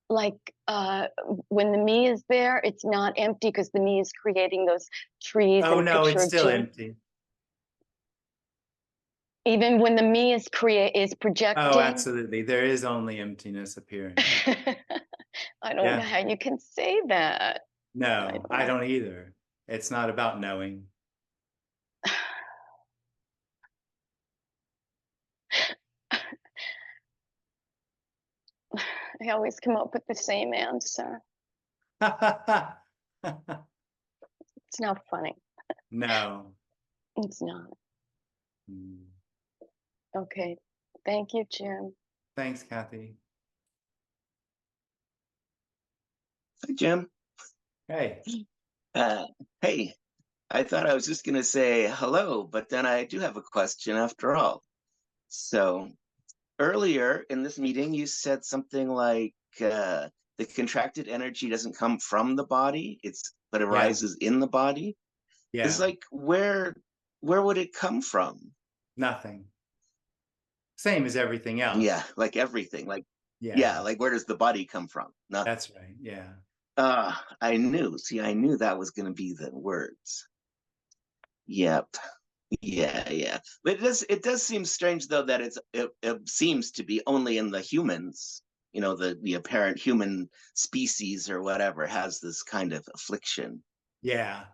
[SPEAKER 5] like when the me is there, it's not empty because the me is creating those trees
[SPEAKER 1] Oh
[SPEAKER 5] and a
[SPEAKER 1] no,
[SPEAKER 5] picture
[SPEAKER 1] it's
[SPEAKER 5] of
[SPEAKER 1] still
[SPEAKER 5] Jim.
[SPEAKER 1] empty.
[SPEAKER 5] Even when the me is
[SPEAKER 1] Oh,
[SPEAKER 5] projecting.
[SPEAKER 1] absolutely. There is only emptiness appearing.
[SPEAKER 5] I don't know
[SPEAKER 1] Yeah.
[SPEAKER 5] how you can say that.
[SPEAKER 1] No, I don't either. It's not about knowing.
[SPEAKER 5] I always come up with the same answer. It's not funny.
[SPEAKER 1] No.
[SPEAKER 5] It's not.
[SPEAKER 1] Mm.
[SPEAKER 5] Okay. Thank you, Jim.
[SPEAKER 1] Thanks, Kathy.
[SPEAKER 10] Hi, Jim.
[SPEAKER 1] Hey.
[SPEAKER 10] Hey, I thought I was just going to say hello, but then I do have a question after all. So earlier in this meeting, you said something like the contracted energy doesn't come from the body, but arises in the body.
[SPEAKER 1] Yeah.
[SPEAKER 10] It's like where would it come from?
[SPEAKER 1] Nothing. Same as everything else.
[SPEAKER 10] Yeah, like everything. Like
[SPEAKER 1] Yeah.
[SPEAKER 10] like where does the body come from? Nothing.
[SPEAKER 1] That's right. Yeah.
[SPEAKER 10] I knew that was going to be the words. Yep. Yeah. But it does seem strange though that it seems to be only in the humans, the apparent human species or whatever has this kind of affliction.
[SPEAKER 1] Yeah.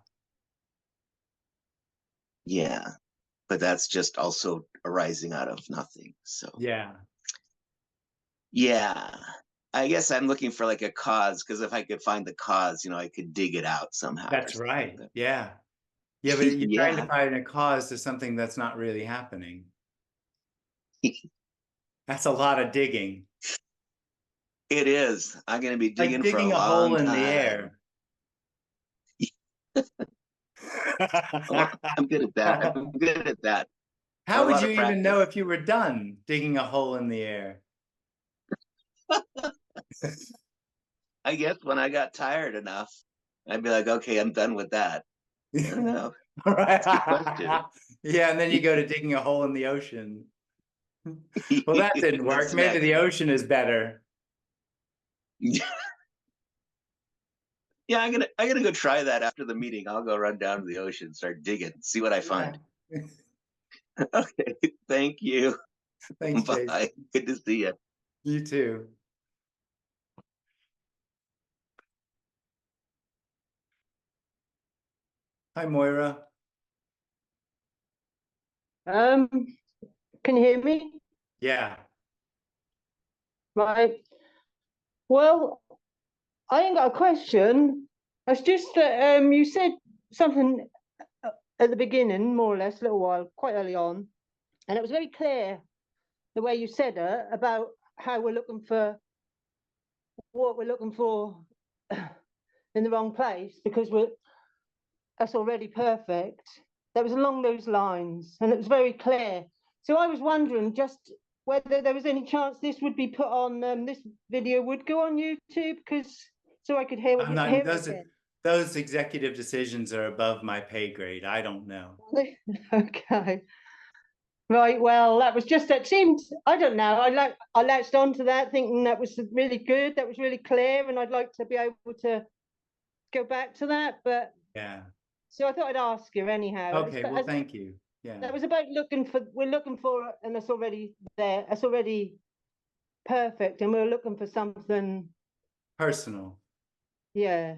[SPEAKER 10] Yeah. But that's just also arising out of nothing. So
[SPEAKER 1] Yeah.
[SPEAKER 10] yeah. I guess I'm looking for like a cause, because if I could find the cause, I could dig it out somehow.
[SPEAKER 1] That's right. Yeah. Yeah, but you're trying to find a cause to something that's not really happening. That's a lot of digging.
[SPEAKER 10] It is. I'm going to be digging,
[SPEAKER 1] Like digging
[SPEAKER 10] for
[SPEAKER 1] a
[SPEAKER 10] a
[SPEAKER 1] hole
[SPEAKER 10] long
[SPEAKER 1] in
[SPEAKER 10] time.
[SPEAKER 1] the air.
[SPEAKER 10] Well, I'm good at that. I'm good at that.
[SPEAKER 1] How would you even know if you were done digging a hole in the air?
[SPEAKER 10] I guess when I got tired enough, I'd be like, okay, I'm done with that. I don't know.
[SPEAKER 1] Right.
[SPEAKER 10] That's a good question.
[SPEAKER 1] Yeah, and then you go to digging a hole in the ocean. Well, that didn't work.
[SPEAKER 10] That's
[SPEAKER 1] Maybe
[SPEAKER 10] next.
[SPEAKER 1] the ocean is better.
[SPEAKER 10] Yeah, I'm gonna go try that after the meeting. I'll go run down to the ocean, start digging, see what I find.
[SPEAKER 1] Yeah.
[SPEAKER 10] Okay, thank you.
[SPEAKER 1] Thanks,
[SPEAKER 10] Bye.
[SPEAKER 1] Jason.
[SPEAKER 10] Good to see you.
[SPEAKER 1] You too. Hi, Moira.
[SPEAKER 11] Can you hear me?
[SPEAKER 1] Yeah.
[SPEAKER 11] Right. Well, I ain't got a question. It's just that you said something at the beginning, more or less, a little while, quite early on, and it was very clear the way you said it about how we're looking for what we're looking for in the wrong place because that's already perfect. That was along those lines, and it was very clear. So I was wondering just whether there was any chance this would be put on, this video would go on YouTube, because so I could hear what hear it again.
[SPEAKER 1] Those executive decisions are above my pay grade. I don't know.
[SPEAKER 11] Okay. Right, well, that was just, it seemed, I don't know, I latched onto that thinking that was really good, that was really clear, and I'd like to be able to go back to that, but
[SPEAKER 1] yeah.
[SPEAKER 11] So I thought I'd ask you anyhow.
[SPEAKER 1] Okay, well, thank you. Yeah.
[SPEAKER 11] That was about we're looking for, and it's already there, it's already perfect, and we're looking for something
[SPEAKER 1] personal.
[SPEAKER 11] Yeah.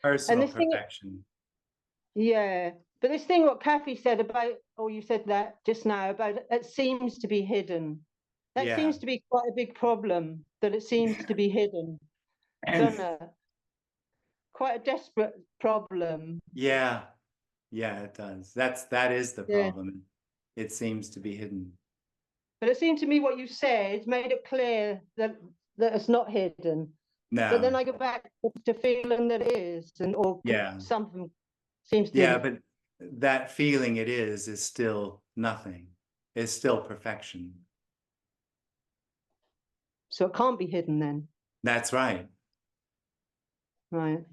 [SPEAKER 1] Personal perfection.
[SPEAKER 11] Yeah. But this thing what Kathy said about, you said that just now, about it seems to be hidden. That seems to be quite a big problem, that it seems to be hidden. Doesn't it? Quite a desperate problem.
[SPEAKER 1] Yeah, it does. That is the problem. It seems to be hidden.
[SPEAKER 11] But it seemed to me what you said made it clear that it's not hidden.
[SPEAKER 1] No.
[SPEAKER 11] But then I go back to feeling that it is, or something seems to.
[SPEAKER 1] Yeah, but that feeling it is still nothing. It's still perfection.
[SPEAKER 11] So it can't be hidden then.
[SPEAKER 1] That's right.
[SPEAKER 11] Right.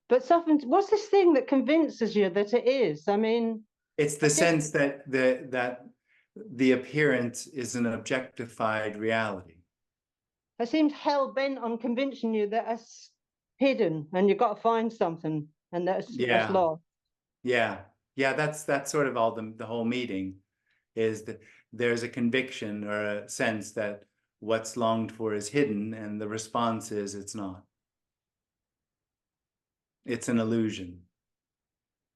[SPEAKER 11] But something, what's this thing that convinces you that it is? I mean,
[SPEAKER 1] it's the sense that the appearance is an objectified reality.
[SPEAKER 11] It seems hell bent on convincing you that it's hidden and you've got to find something, and that's lost.
[SPEAKER 1] Yeah, that's sort of all the whole meeting is that there's a conviction or a sense that what's longed for is hidden, and the response is it's not. It's an illusion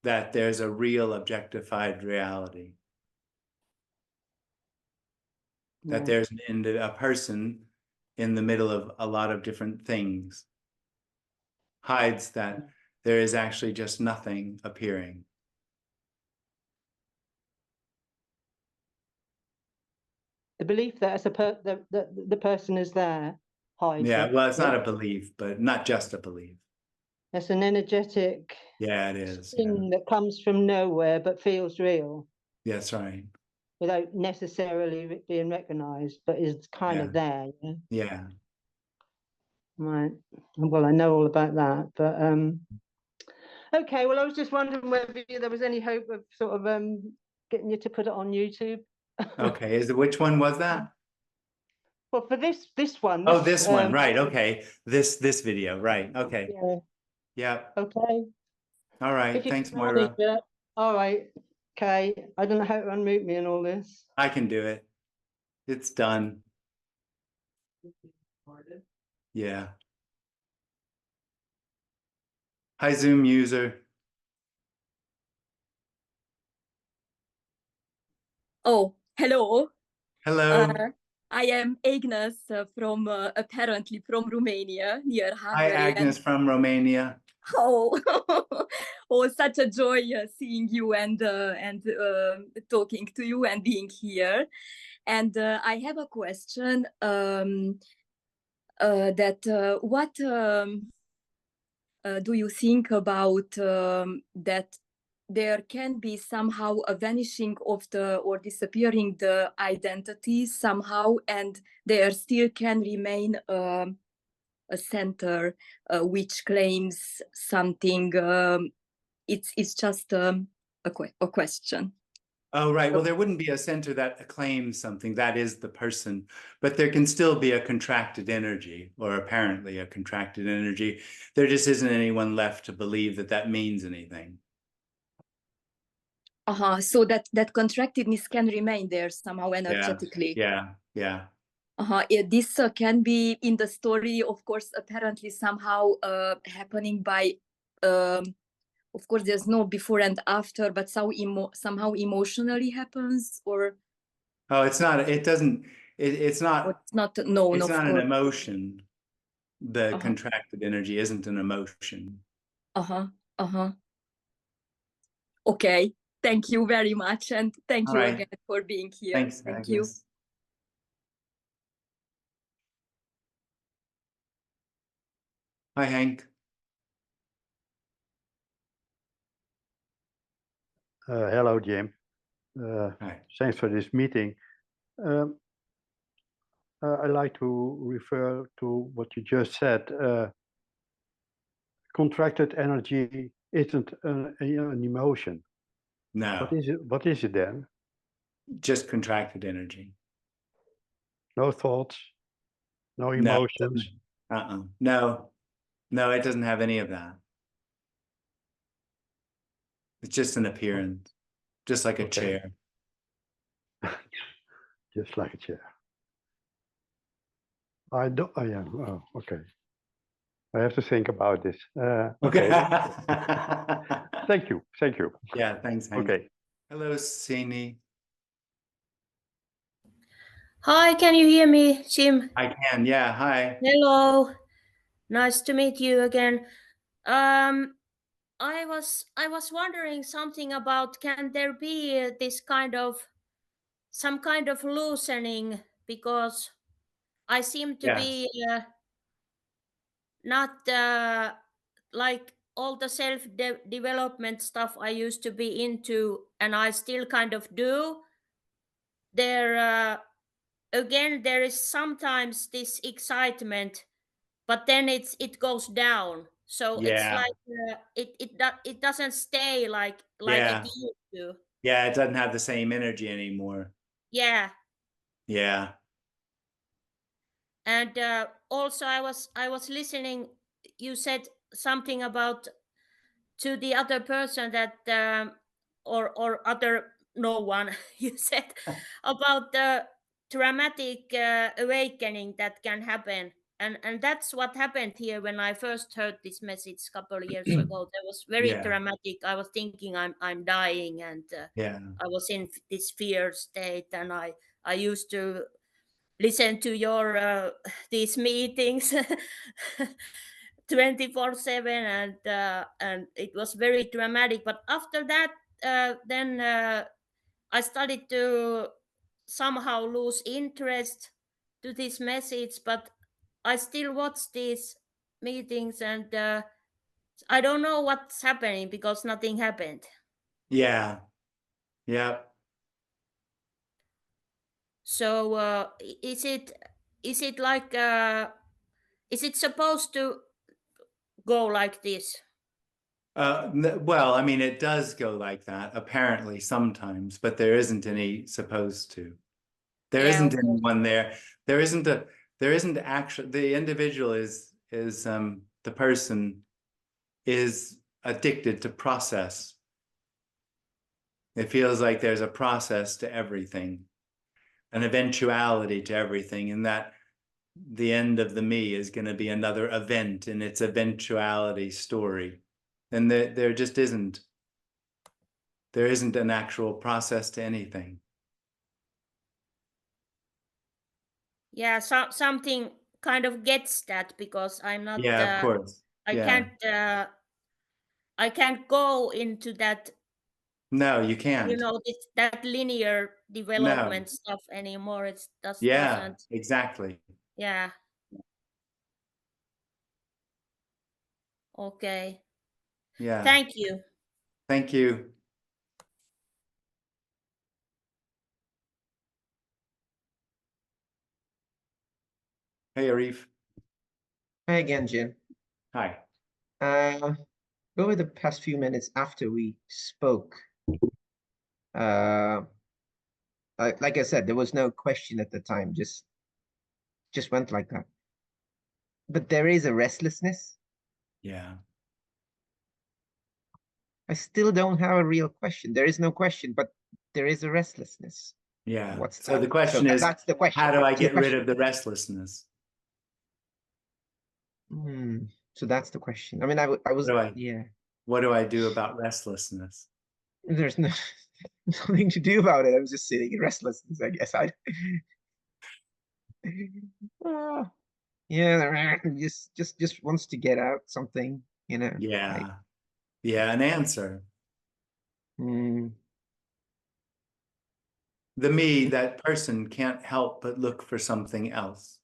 [SPEAKER 1] that there's a real objectified reality. That there's a person in the middle of a lot of different things, hides that there is actually just nothing appearing.
[SPEAKER 11] The belief that the person is there hides.
[SPEAKER 1] Yeah, well, it's not a belief, but not just a belief.
[SPEAKER 11] It's an energetic
[SPEAKER 1] it is
[SPEAKER 11] thing that comes from nowhere but feels real.
[SPEAKER 1] That's right.
[SPEAKER 11] without necessarily being recognized, but is kind of there. Yeah?
[SPEAKER 1] Yeah.
[SPEAKER 11] Right. Well, I know all about that, but okay. Well, I was just wondering whether there was any hope of sort of getting you to put it on YouTube.
[SPEAKER 1] Okay. Which one was that?
[SPEAKER 11] Well, for this one.
[SPEAKER 1] Oh, this one. Right. Okay. This video. Right. Okay.
[SPEAKER 11] Yeah.
[SPEAKER 1] Yeah.
[SPEAKER 11] Okay.
[SPEAKER 1] All right.
[SPEAKER 11] If you
[SPEAKER 1] Thanks,
[SPEAKER 11] can manage
[SPEAKER 1] Moira.
[SPEAKER 11] it. All right. Okay. I don't know how to unmute me and all this.
[SPEAKER 1] I can do it. It's done. Yeah. Hi, Zoom user.
[SPEAKER 12] Oh, hello.
[SPEAKER 1] Hello.
[SPEAKER 12] I am Agnes from apparently from Romania, near
[SPEAKER 1] Hi,
[SPEAKER 12] Hungary.
[SPEAKER 1] Agnes from Romania.
[SPEAKER 12] Oh, oh, such a joy seeing you and talking to you and being here. And I have a question that what do you think about that there can be somehow a vanishing of the or disappearing the identities somehow, and there still can remain a center which claims something. It's just a question.
[SPEAKER 1] Oh, right. Well, there wouldn't be a center that claims something. That is the person. But there can still be a contracted energy, or apparently a contracted energy. There just isn't anyone left to believe that that means anything.
[SPEAKER 12] So that contractedness can remain there somehow energetically.
[SPEAKER 1] Yeah. Yeah.
[SPEAKER 12] This can be in the story, of course, apparently somehow happening by, of course, there's no before and after, but somehow emotionally happens, or
[SPEAKER 1] Oh, it's not. It doesn't. It's not.
[SPEAKER 12] it's not known.
[SPEAKER 1] It's
[SPEAKER 12] Of
[SPEAKER 1] not an
[SPEAKER 12] course.
[SPEAKER 1] emotion. The contracted energy isn't an emotion.
[SPEAKER 12] Okay. Thank you very much, and thank
[SPEAKER 1] All
[SPEAKER 12] you
[SPEAKER 1] right.
[SPEAKER 12] again for being here.
[SPEAKER 1] Thanks,
[SPEAKER 12] Thank you.
[SPEAKER 1] Agnes. Hi, Hank.
[SPEAKER 13] Hello, Jim.
[SPEAKER 1] Hi.
[SPEAKER 13] Thanks for this meeting. I'd like to refer to what you just said. Contracted energy isn't an emotion.
[SPEAKER 1] No.
[SPEAKER 13] What is it? What is it then?
[SPEAKER 1] Just contracted energy.
[SPEAKER 13] No thoughts, no
[SPEAKER 1] No.
[SPEAKER 13] emotions.
[SPEAKER 1] No. No, it doesn't have any of that. It's just an appearance, just like a chair.
[SPEAKER 13] Just like a chair. I don't. I am. Oh, okay. I have to think about this. Okay. Thank you. Thank you.
[SPEAKER 1] Yeah. Thanks, Hank.
[SPEAKER 13] Okay.
[SPEAKER 1] Hello, Sini.
[SPEAKER 14] Hi, can you hear me, Jim?
[SPEAKER 1] I can. Yeah. Hi.
[SPEAKER 14] Hello. Nice to meet you again. I was wondering something about, can there be this kind of some kind of loosening, because I seem to be not like all the self-development stuff I used to be into, and I still kind of do. There again, there is sometimes this excitement, but then it goes down. So it's like it doesn't stay like it used to.
[SPEAKER 1] Yeah, it doesn't have the same energy anymore.
[SPEAKER 14] Yeah.
[SPEAKER 1] Yeah.
[SPEAKER 14] And also I was listening. You said something about to the other person that or other no one. You said about the dramatic awakening that can happen. And that's what happened here when I first heard this message a couple of years ago. That was very dramatic. I was thinking I'm dying, and I was in this fear state, and I used to listen to your these meetings 24/7, and it was very dramatic. But after that, then I started to somehow lose interest to this message, but I still watch these meetings, and I don't know what's happening because nothing happened.
[SPEAKER 1] Yeah. Yeah.
[SPEAKER 14] So is it like is it supposed to go like this?
[SPEAKER 1] Well, I mean, it does go like that, apparently, sometimes, but there isn't any supposed to. There
[SPEAKER 14] Yeah,
[SPEAKER 1] isn't
[SPEAKER 14] okay.
[SPEAKER 1] anyone there. There isn't actually, the individual is the person is addicted to process. It feels like there's a process to everything, an eventuality to everything, and that the end of the me is going to be another event in its eventuality story. And there just isn't. There isn't an actual process to anything.
[SPEAKER 14] Yeah, something kind of gets that, because I'm not.
[SPEAKER 1] Yeah, of course.
[SPEAKER 14] I
[SPEAKER 1] Yeah.
[SPEAKER 14] can't. I can't go into that.
[SPEAKER 1] No, you can't.
[SPEAKER 14] That linear development stuff anymore. It's doesn't.
[SPEAKER 1] Exactly.
[SPEAKER 14] Yeah. Okay.
[SPEAKER 1] Yeah.
[SPEAKER 14] Thank you.
[SPEAKER 1] Thank you. Hey, Arif.
[SPEAKER 8] Hi again, Jim.
[SPEAKER 1] Hi.
[SPEAKER 8] Over the past few minutes after we spoke, like I said, there was no question at the time, just went like that. But there is a restlessness.
[SPEAKER 1] Yeah.
[SPEAKER 8] I still don't have a real question. There is no question, but there is a restlessness.
[SPEAKER 1] Yeah.
[SPEAKER 8] What's
[SPEAKER 1] so
[SPEAKER 8] that?
[SPEAKER 1] the question is,
[SPEAKER 8] that's the question.
[SPEAKER 1] how do I
[SPEAKER 8] So the
[SPEAKER 1] get rid
[SPEAKER 8] question-
[SPEAKER 1] of the restlessness?
[SPEAKER 8] So that's the question. I mean, I was, yeah.
[SPEAKER 1] What do I do about restlessness?
[SPEAKER 8] There's nothing to do about it. I was just sitting in restlessness, I guess. Yeah, just wants to get out something,
[SPEAKER 1] Yeah. Yeah, an answer.
[SPEAKER 8] Mm.
[SPEAKER 1] The me, that person, can't help but look for something else.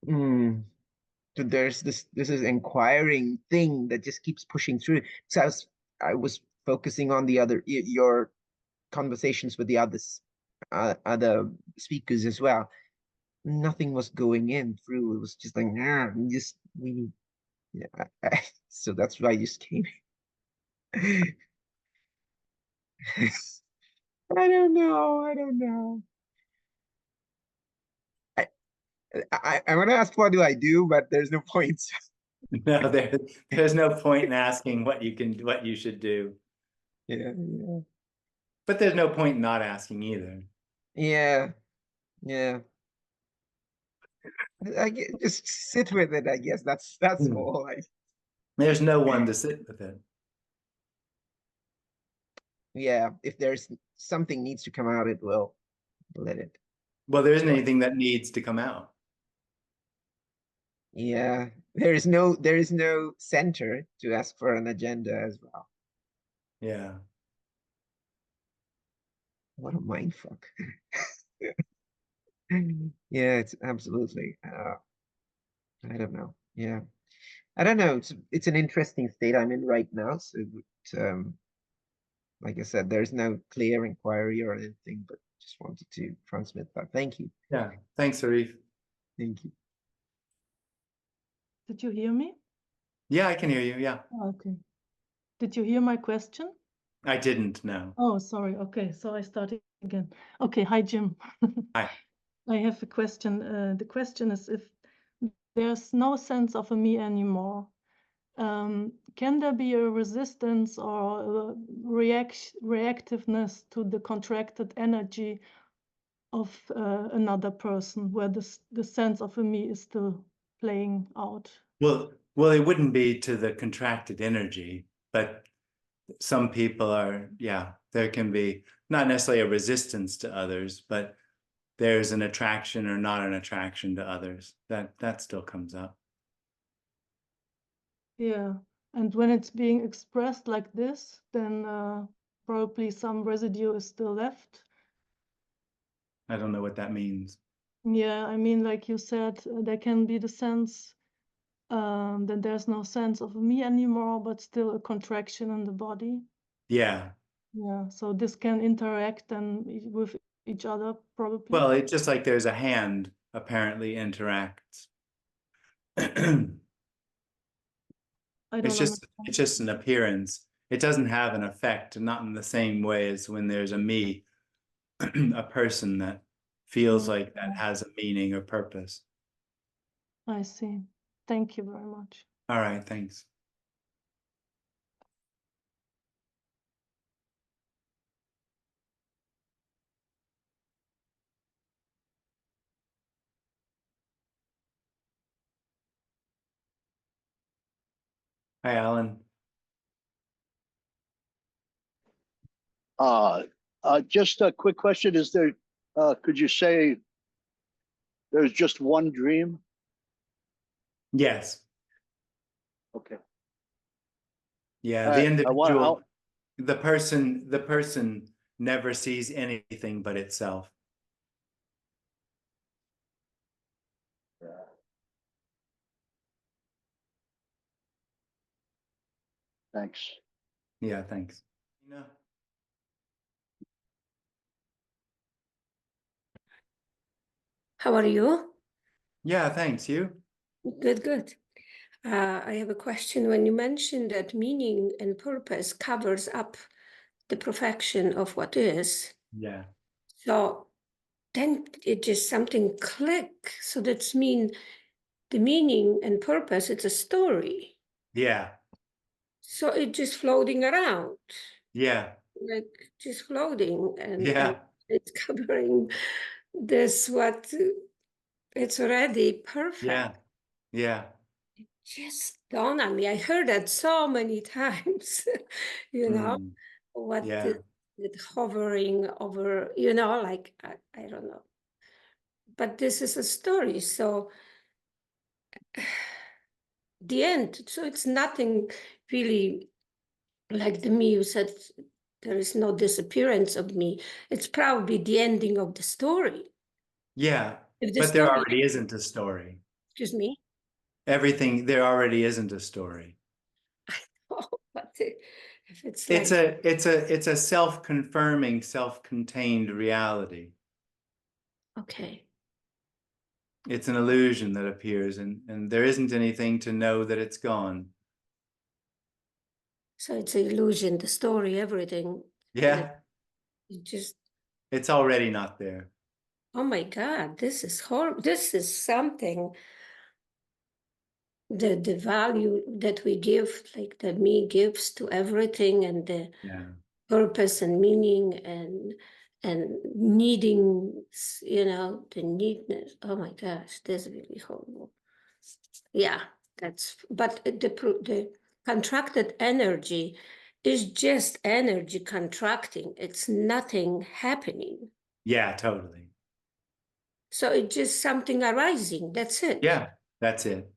[SPEAKER 8] So there's this is inquiring thing that just keeps pushing through. So I was focusing on the other your conversations with the other speakers as well. Nothing was going in through. It was just like so that's why I just came. I don't know. I want to ask what do I do, but there's no point.
[SPEAKER 1] No, there's no point in asking what you should do.
[SPEAKER 8] Yeah.
[SPEAKER 1] But there's no point in not asking either.
[SPEAKER 8] Yeah. Just sit with it, I guess. That's all.
[SPEAKER 1] There's no one to sit with it.
[SPEAKER 8] Yeah, if there's something needs to come out, it will. Let it.
[SPEAKER 1] Well, there isn't anything that needs to come out.
[SPEAKER 8] Yeah, there is no center to ask for an agenda as well.
[SPEAKER 1] Yeah.
[SPEAKER 8] What a mindfuck. Yeah, it's absolutely. I don't know. Yeah, I don't know. It's an interesting state I'm in right now. So, like I said, there's no clear inquiry or anything, but just wanted to transmit that. Thank you.
[SPEAKER 1] Yeah. Thanks, Arif.
[SPEAKER 8] Thank you.
[SPEAKER 15] Did you hear me?
[SPEAKER 1] Yeah, I can hear you. Yeah.
[SPEAKER 15] Okay. Did you hear my question?
[SPEAKER 1] I didn't know.
[SPEAKER 15] Oh, sorry. Okay, so I start again. Okay, hi, Jim.
[SPEAKER 1] Hi.
[SPEAKER 15] I have a question. The question is, if there's no sense of a me anymore, can there be a resistance or a reactiveness to the contracted energy of another person, where the sense of a me is still playing out?
[SPEAKER 1] Well, it wouldn't be to the contracted energy, but some people are, yeah, there can be not necessarily a resistance to others, but there's an attraction or not an attraction to others. That still comes up.
[SPEAKER 15] Yeah, and when it's being expressed like this, then probably some residue is still left.
[SPEAKER 1] I don't know what that means.
[SPEAKER 15] Yeah, I mean, like you said, there can be the sense that there's no sense of me anymore, but still a contraction in the body.
[SPEAKER 1] Yeah.
[SPEAKER 15] Yeah, so this can interact then with each other, probably.
[SPEAKER 1] Well, it's just like there's a hand apparently interacts.
[SPEAKER 15] I don't
[SPEAKER 1] It's
[SPEAKER 15] understand.
[SPEAKER 1] just an appearance. It doesn't have an effect, not in the same way as when there's a me, a person that feels like that has a meaning or purpose.
[SPEAKER 15] I see. Thank you very much.
[SPEAKER 1] All right, thanks. Hi, Alan.
[SPEAKER 7] Just a quick question. Is there, could you say there's just one dream?
[SPEAKER 1] Yes.
[SPEAKER 7] Okay.
[SPEAKER 1] Yeah,
[SPEAKER 7] All
[SPEAKER 1] the
[SPEAKER 7] right,
[SPEAKER 1] individual, the person never sees anything but itself.
[SPEAKER 7] Thanks.
[SPEAKER 1] Yeah, thanks. No.
[SPEAKER 16] How are you?
[SPEAKER 1] Yeah, thanks. You?
[SPEAKER 16] Good, good. I have a question. When you mentioned that meaning and purpose covers up the perfection of what is,
[SPEAKER 1] Yeah.
[SPEAKER 16] so then it just something click. So that's mean the meaning and purpose, it's a story.
[SPEAKER 1] Yeah.
[SPEAKER 16] So it's just floating around,
[SPEAKER 1] Yeah.
[SPEAKER 16] like just floating, and
[SPEAKER 1] Yeah.
[SPEAKER 16] it's covering this what it's already perfect.
[SPEAKER 1] Yeah. Yeah.
[SPEAKER 16] Just dawned on me. I heard that so many times, you know, what
[SPEAKER 1] Yeah.
[SPEAKER 16] the hovering over, you know, like, I don't know. But this is a story. So the end, so it's nothing really like the me you said, there is no disappearance of me. It's probably the ending of the story.
[SPEAKER 1] Yeah.
[SPEAKER 16] If the
[SPEAKER 1] But there
[SPEAKER 16] story,
[SPEAKER 1] already isn't a story.
[SPEAKER 16] excuse me.
[SPEAKER 1] Everything, there already isn't a story.
[SPEAKER 16] Oh, but if it's
[SPEAKER 1] It's
[SPEAKER 16] like,
[SPEAKER 1] it's a self-confirming, self-contained reality.
[SPEAKER 16] okay.
[SPEAKER 1] It's an illusion that appears, and there isn't anything to know that it's gone.
[SPEAKER 16] So it's an illusion, the story, everything.
[SPEAKER 1] Yeah.
[SPEAKER 16] It just,
[SPEAKER 1] It's already not there.
[SPEAKER 16] oh my God, this is horrible. This is something, the value that we give, like that me gives to everything, and the
[SPEAKER 1] Yeah.
[SPEAKER 16] purpose and meaning and needing, you know, the needness. Oh my gosh, this is really horrible. Yeah, that's, but the contracted energy is just energy contracting. It's nothing happening.
[SPEAKER 1] Yeah, totally.
[SPEAKER 16] So it's just something arising. That's it.
[SPEAKER 1] Yeah, that's it.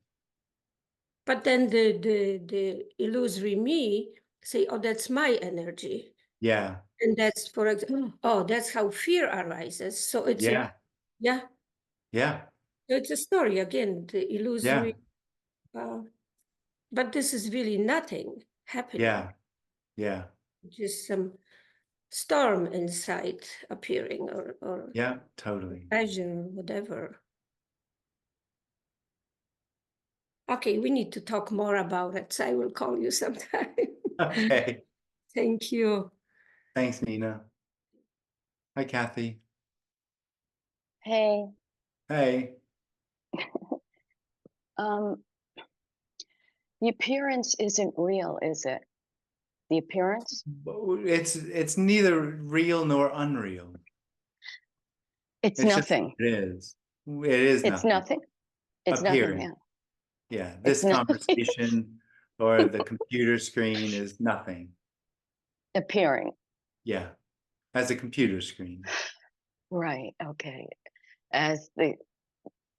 [SPEAKER 16] But then the illusory me say, oh, that's my energy.
[SPEAKER 1] Yeah.
[SPEAKER 16] And that's, for example, oh, that's how fear arises. So it's
[SPEAKER 1] Yeah.
[SPEAKER 16] yeah.
[SPEAKER 1] Yeah.
[SPEAKER 16] So it's a story again, the
[SPEAKER 1] Yeah.
[SPEAKER 16] illusory. But this is really nothing happening.
[SPEAKER 1] Yeah. Yeah.
[SPEAKER 16] Just some storm inside appearing, or
[SPEAKER 1] Yeah, totally.
[SPEAKER 16] pleasure, whatever. Okay, we need to talk more about it. So I will call you sometime.
[SPEAKER 1] Okay.
[SPEAKER 16] Thank you.
[SPEAKER 1] Thanks, Nina. Hi, Kathy.
[SPEAKER 17] Hey,
[SPEAKER 1] Hey.
[SPEAKER 17] um, the appearance isn't real, is it? The appearance?
[SPEAKER 1] It's neither real nor unreal.
[SPEAKER 17] It's
[SPEAKER 1] It's just
[SPEAKER 17] nothing.
[SPEAKER 1] what it is. It is
[SPEAKER 17] It's
[SPEAKER 1] nothing.
[SPEAKER 17] nothing. It's nothing,
[SPEAKER 1] Appearing.
[SPEAKER 17] yeah.
[SPEAKER 1] Yeah.
[SPEAKER 17] It's
[SPEAKER 1] This
[SPEAKER 17] nothing.
[SPEAKER 1] conversation or the computer screen is nothing.
[SPEAKER 17] Appearing.
[SPEAKER 1] Yeah. As a computer screen.
[SPEAKER 17] Right, okay. As the,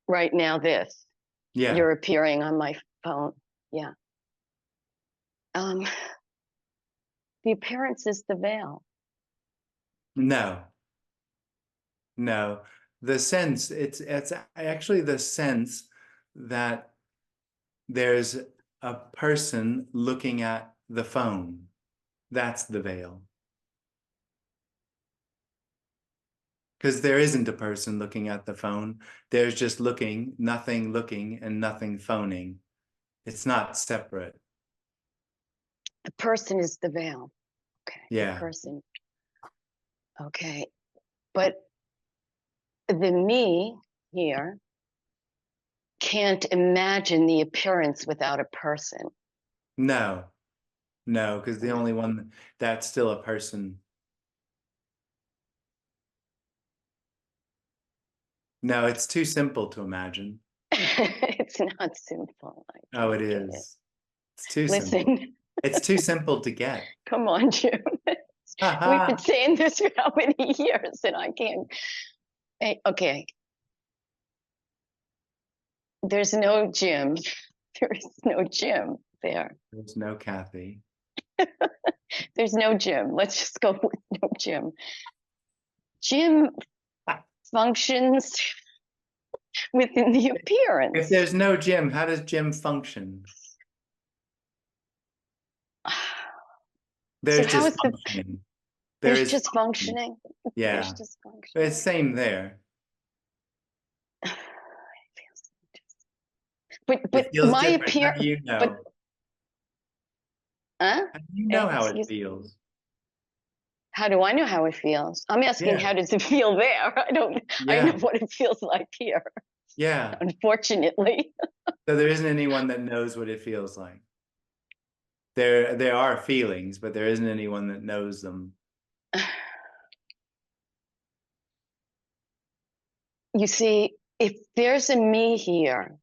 [SPEAKER 17] right now, this.
[SPEAKER 1] Yeah.
[SPEAKER 17] You're appearing on my phone, yeah. The appearance is the veil.
[SPEAKER 1] No. No. The sense, it's actually the sense that there's a person looking at the phone. That's the veil. Because there isn't a person looking at the phone. There's just looking, nothing looking, and nothing phoning. It's not separate.
[SPEAKER 17] The person is the veil. Okay.
[SPEAKER 1] Yeah.
[SPEAKER 17] The person. Okay. But the me here can't imagine the appearance without a person.
[SPEAKER 1] No, no, because the only one that's still a person. No, it's too simple to imagine.
[SPEAKER 17] It's not simple.
[SPEAKER 1] Oh, it
[SPEAKER 17] get it.
[SPEAKER 1] is. It's too
[SPEAKER 17] Listen.
[SPEAKER 1] simple. It's too simple to get.
[SPEAKER 17] Come on, Jim. We've been saying this for how many years, and I can't. Hey, okay. There's no Jim. There is no Jim there.
[SPEAKER 1] There's no Kathy.
[SPEAKER 17] There's no Jim. Let's just go with no Jim. Jim functions within the appearance.
[SPEAKER 1] If there's no Jim, how does Jim function? There's
[SPEAKER 17] So how
[SPEAKER 1] just
[SPEAKER 17] is the
[SPEAKER 1] functioning.
[SPEAKER 17] there's just functioning?
[SPEAKER 1] Yeah.
[SPEAKER 17] There's just functioning.
[SPEAKER 1] It's same there.
[SPEAKER 17] But
[SPEAKER 1] It feels
[SPEAKER 17] my
[SPEAKER 1] different. How
[SPEAKER 17] appearance.
[SPEAKER 1] do you know?
[SPEAKER 17] But huh?
[SPEAKER 1] How do you know how it
[SPEAKER 17] Excuse-
[SPEAKER 1] feels?
[SPEAKER 17] How do I know how it feels? I'm asking,
[SPEAKER 1] Yeah.
[SPEAKER 17] how does it feel there? I don't. I
[SPEAKER 1] Yeah.
[SPEAKER 17] know what it feels like here.
[SPEAKER 1] Yeah.
[SPEAKER 17] Unfortunately.
[SPEAKER 1] So there isn't anyone that knows what it feels like. There are feelings, but there isn't anyone that knows them.
[SPEAKER 17] You see, if there's a me here,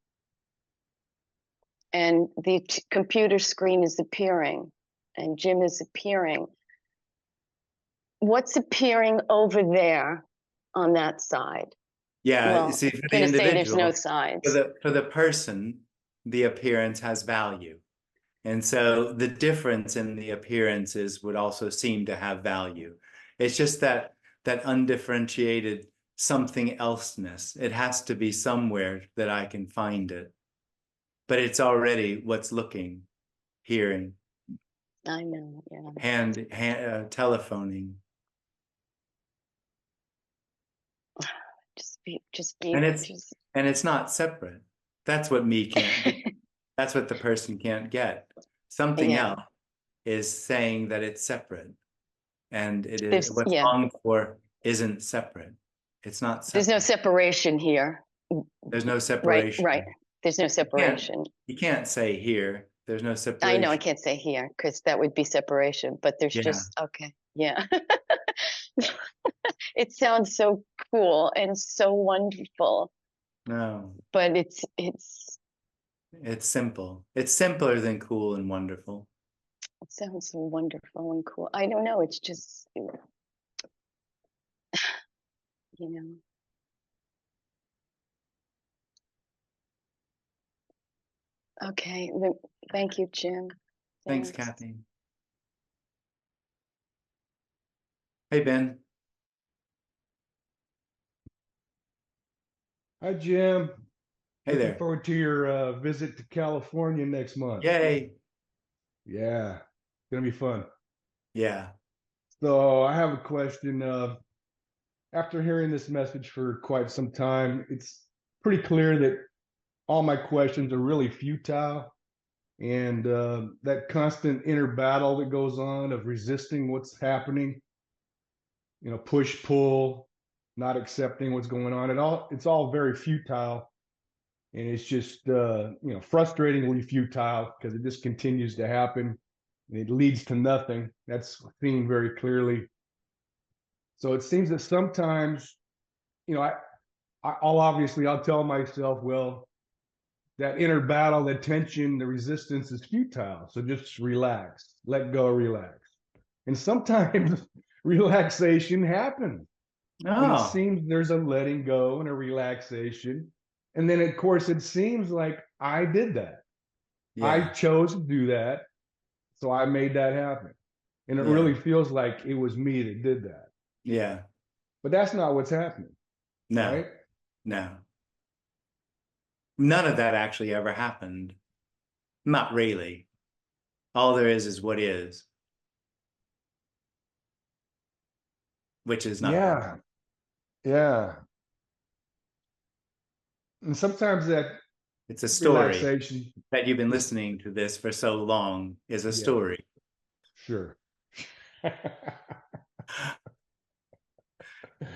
[SPEAKER 17] and the computer screen is appearing, and Jim is appearing, what's appearing over there on that side?
[SPEAKER 1] Yeah,
[SPEAKER 17] Well,
[SPEAKER 1] you see, for
[SPEAKER 17] I'm
[SPEAKER 1] the
[SPEAKER 17] gonna say there's no
[SPEAKER 1] individual,
[SPEAKER 17] sides.
[SPEAKER 1] for the person, the appearance has value. And so the difference in the appearances would also seem to have value. It's just that undifferentiated something elseness. It has to be somewhere that I can find it. But it's already what's looking, hearing,
[SPEAKER 17] I know, yeah.
[SPEAKER 1] telephoning.
[SPEAKER 17] Just be,
[SPEAKER 1] And it's not separate. That's what me can't do. That's what the person can't get. Something
[SPEAKER 17] Yeah.
[SPEAKER 1] else is saying that it's separate. And it is
[SPEAKER 17] There's-
[SPEAKER 1] what's
[SPEAKER 17] yeah.
[SPEAKER 1] longed for isn't separate. It's not separate.
[SPEAKER 17] There's no separation here.
[SPEAKER 1] There's no separation.
[SPEAKER 17] Right. There's no separation.
[SPEAKER 1] You can't say here. There's no
[SPEAKER 17] I
[SPEAKER 1] separation.
[SPEAKER 17] know I can't say here because that would be separation, but there's
[SPEAKER 1] Yeah.
[SPEAKER 17] just, okay, yeah. It sounds so cool and so wonderful,
[SPEAKER 1] No,
[SPEAKER 17] but it's
[SPEAKER 1] it's simple. It's simpler than cool and wonderful.
[SPEAKER 17] it sounds so wonderful and cool. I don't know, it's just, you know. Okay, thank you, Jim.
[SPEAKER 1] Thanks, Kathy. Hey, Ben.
[SPEAKER 18] Hi, Jim.
[SPEAKER 1] Hey
[SPEAKER 18] Looking
[SPEAKER 1] there.
[SPEAKER 18] forward to your visit to California next month.
[SPEAKER 1] Yay.
[SPEAKER 18] Yeah, it's gonna be fun.
[SPEAKER 1] Yeah.
[SPEAKER 18] So I have a question. After hearing this message for quite some time, it's pretty clear that all my questions are really futile, and that constant inner battle that goes on of resisting what's happening, push pull, not accepting what's going on. It's all very futile, and it's just frustratingly futile because it just continues to happen and it leads to nothing. That's seen very clearly. So it seems that sometimes, I'll tell myself, well, that inner battle, that tension, the resistance is futile. So just relax, let go, relax. And sometimes relaxation happens. And it
[SPEAKER 1] Oh,
[SPEAKER 18] seems there's a letting go and a relaxation. And then, of course, it seems like I did that. I
[SPEAKER 1] yeah.
[SPEAKER 18] chose to do that. So I made that happen. And it
[SPEAKER 1] Yeah.
[SPEAKER 18] really feels like it was me that did that.
[SPEAKER 1] Yeah.
[SPEAKER 18] But that's not what's happening.
[SPEAKER 1] No.
[SPEAKER 18] Right?
[SPEAKER 1] No. None of that actually ever happened. Not really. All there is what is. Which is not.
[SPEAKER 18] Yeah. Yeah. And sometimes that
[SPEAKER 1] It's a story
[SPEAKER 18] relaxation
[SPEAKER 1] that you've been
[SPEAKER 18] is,
[SPEAKER 1] listening to this for so long is a
[SPEAKER 18] yeah,
[SPEAKER 1] story.
[SPEAKER 18] sure.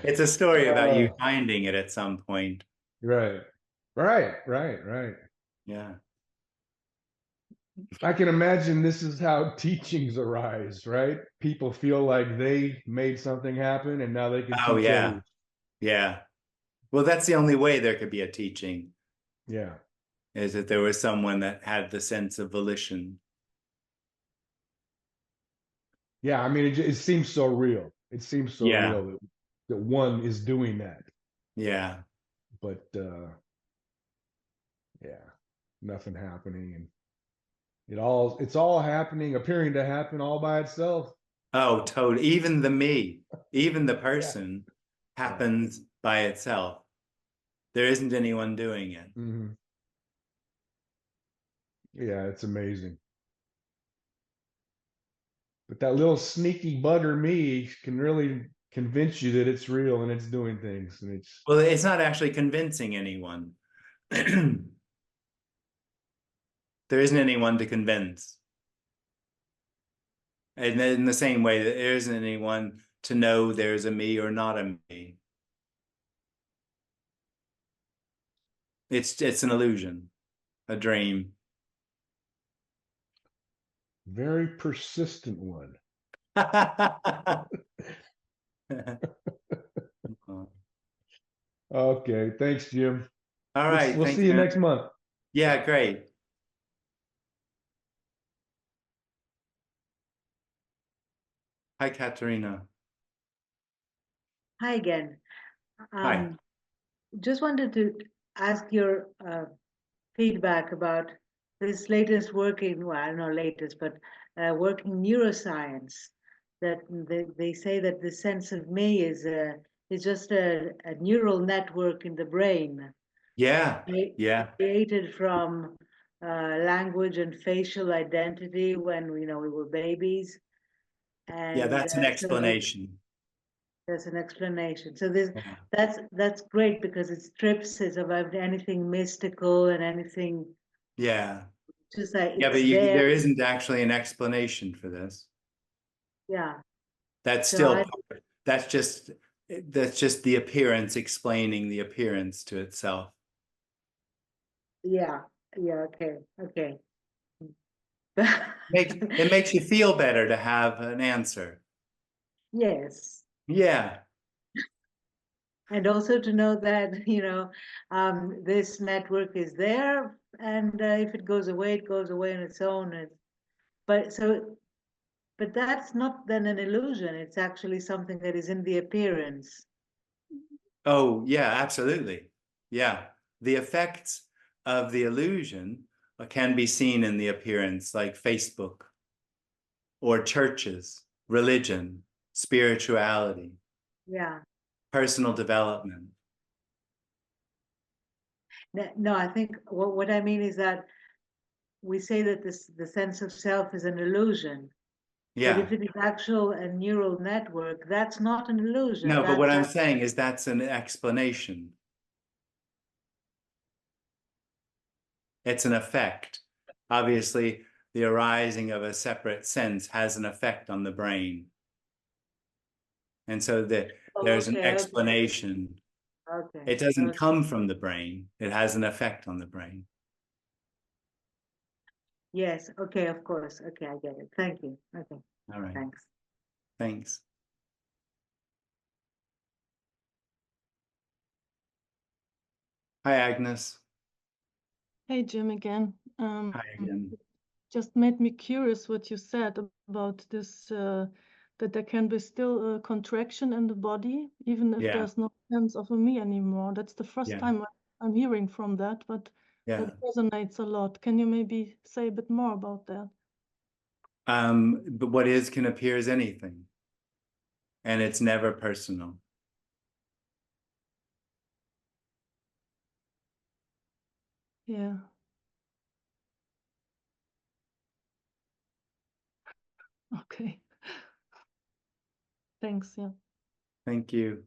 [SPEAKER 1] It's a story about you
[SPEAKER 18] Uh,
[SPEAKER 1] finding it at some point.
[SPEAKER 18] right. Right.
[SPEAKER 1] Yeah.
[SPEAKER 18] I can imagine this is how teachings arise, right? People feel like they made something happen and now they can
[SPEAKER 1] Oh,
[SPEAKER 18] teach
[SPEAKER 1] yeah.
[SPEAKER 18] others.
[SPEAKER 1] Yeah. Well, that's the only way there could be a teaching,
[SPEAKER 18] Yeah.
[SPEAKER 1] is that there was someone that had the sense of volition.
[SPEAKER 18] Yeah. I mean, it seems so real. It seems so
[SPEAKER 1] Yeah.
[SPEAKER 18] real that one is doing that.
[SPEAKER 1] Yeah.
[SPEAKER 18] But yeah, nothing happening. And it's all happening, appearing to happen all by itself.
[SPEAKER 1] Oh, totally. Even the me, even the
[SPEAKER 18] Yeah.
[SPEAKER 1] person happens by itself. There isn't anyone doing it.
[SPEAKER 18] Mhm. Yeah, it's amazing. But that little sneaky bugger me can really convince you that it's real and it's doing things. And it's,
[SPEAKER 1] Well, it's not actually convincing anyone. There isn't anyone to convince. And in the same way that there isn't anyone to know there's a me or not a me. It's an illusion, a dream.
[SPEAKER 18] very persistent one. Okay, thanks, Jim.
[SPEAKER 1] All right,
[SPEAKER 18] We'll
[SPEAKER 1] thanks,
[SPEAKER 18] see you
[SPEAKER 1] man.
[SPEAKER 18] next month.
[SPEAKER 1] Yeah, great. Hi, Katerina.
[SPEAKER 2] Hi again.
[SPEAKER 1] Hi.
[SPEAKER 2] Just wanted to ask your feedback about this latest working, well, I don't know latest, but working neuroscience, that they say that the sense of me is just a neural network in the brain.
[SPEAKER 1] Yeah, yeah.
[SPEAKER 2] Created from language and facial identity when we were babies. And
[SPEAKER 1] Yeah, that's an
[SPEAKER 2] so
[SPEAKER 1] explanation.
[SPEAKER 2] that's an explanation. So this
[SPEAKER 1] Yeah.
[SPEAKER 2] that's great because it strips it of anything mystical and anything.
[SPEAKER 1] Yeah.
[SPEAKER 2] Just like
[SPEAKER 1] Yeah, but
[SPEAKER 2] it's there.
[SPEAKER 1] there isn't actually an explanation for this.
[SPEAKER 2] Yeah.
[SPEAKER 1] That's
[SPEAKER 2] So
[SPEAKER 1] still that's just the appearance explaining the appearance to itself.
[SPEAKER 2] yeah. Okay.
[SPEAKER 1] It makes you feel better to have an answer.
[SPEAKER 2] Yes.
[SPEAKER 1] Yeah.
[SPEAKER 2] And also to know that this network is there, and if it goes away, it goes away on its own. But that's not then an illusion. It's actually something that is in the appearance.
[SPEAKER 1] Oh, yeah, absolutely. Yeah. The effects of the illusion can be seen in the appearance, like Facebook or churches, religion, spirituality,
[SPEAKER 2] Yeah.
[SPEAKER 1] personal development.
[SPEAKER 2] No, I think what I mean is that we say that the sense of self is an illusion.
[SPEAKER 1] Yeah.
[SPEAKER 2] But if it is actual a neural network, that's not an illusion.
[SPEAKER 1] No, but what I'm saying is that's an explanation. It's an effect. Obviously, the arising of a separate sense has an effect on the brain. And so there's an explanation.
[SPEAKER 2] Okay.
[SPEAKER 1] It doesn't come from the brain. It has an effect on the brain.
[SPEAKER 2] Yes. Okay. Of course. Okay. I get it. Thank you. Okay.
[SPEAKER 1] All right.
[SPEAKER 2] Thanks.
[SPEAKER 1] Thanks. Hi, Agnes.
[SPEAKER 15] Hey, Jim, again.
[SPEAKER 1] Hi again.
[SPEAKER 15] Just made me curious what you said about this, that there can be still a contraction in the body, even if there's no sense of a me anymore. That's the first time I'm hearing from that, but that resonates a lot. Can you maybe say a bit more about that?
[SPEAKER 1] But what is can appear as anything, and it's never personal.
[SPEAKER 15] Yeah. Okay. Thanks. Yeah.
[SPEAKER 1] Thank you.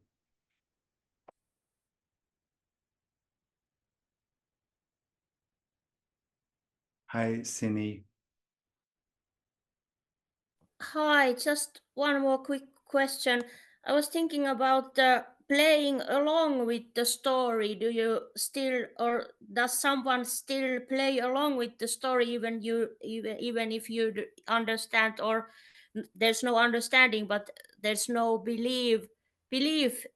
[SPEAKER 1] Hi, Sini.
[SPEAKER 14] Hi, just one more quick question. I was thinking about playing along with the story. Do you still, or does someone still play along with the story even if you understand, or there's no understanding, but there's no belief